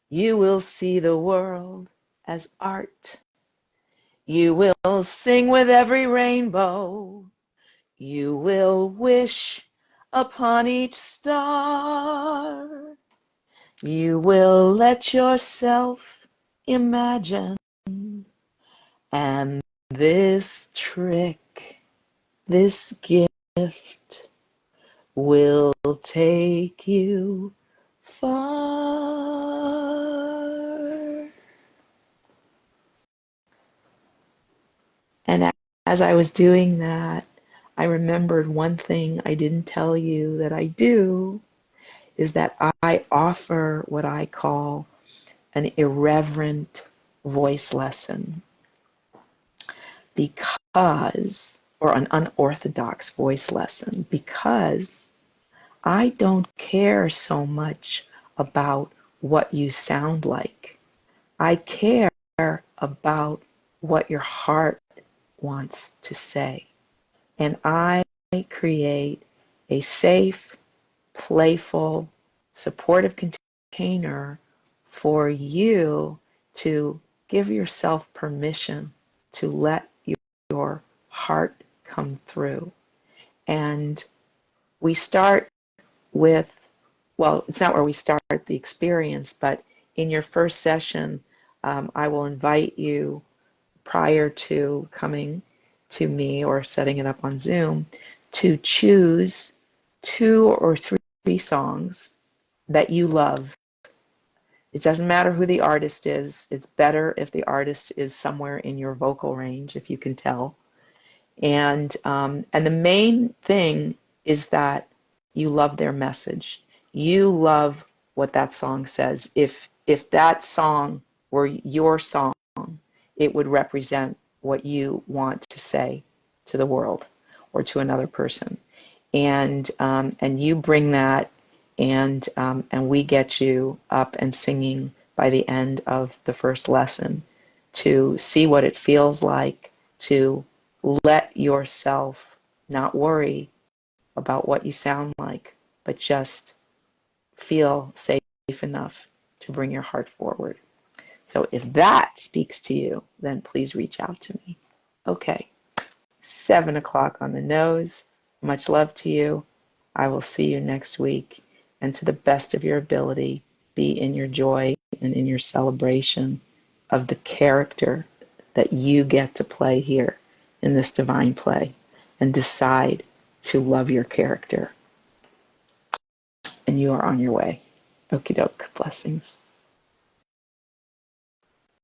You will see the world as art. You will sing with every rainbow. You will wish upon each star. You will let yourself imagine. And this trick, this gift will take you far. And as I was doing that, I remembered one thing I didn't tell you that I do, is that I offer what I call an irreverent voice lesson, or an unorthodox voice lesson, because I don't care so much about what you sound like. I care about what your heart wants to say. And I create a safe, playful, supportive container for you to give yourself permission to let your heart come through. And we start with, well, it's not where we start the experience, but in your first session, I will invite you, prior to coming to me or setting it up on Zoom, to choose 2 or 3 songs that you love. It doesn't matter who the artist is. It's better if the artist is somewhere in your vocal range, if you can tell. And the main thing is that you love their message. You love what that song says. If that song were your song, it would represent what you want to say to the world or to another person. And you bring that, and we get you up and singing by the end of the first lesson to see what it feels like to let yourself not worry about what you sound like, but just feel safe enough to bring your heart forward. So if that speaks to you, then please reach out to me. Okay, 7 o'clock on the nose. Much love to you. I will see you next week. And to the best of your ability, be in your joy and in your celebration of the character that you get to play here in this divine play, and decide to love your character. And you are on your way. Okie doke. Blessings.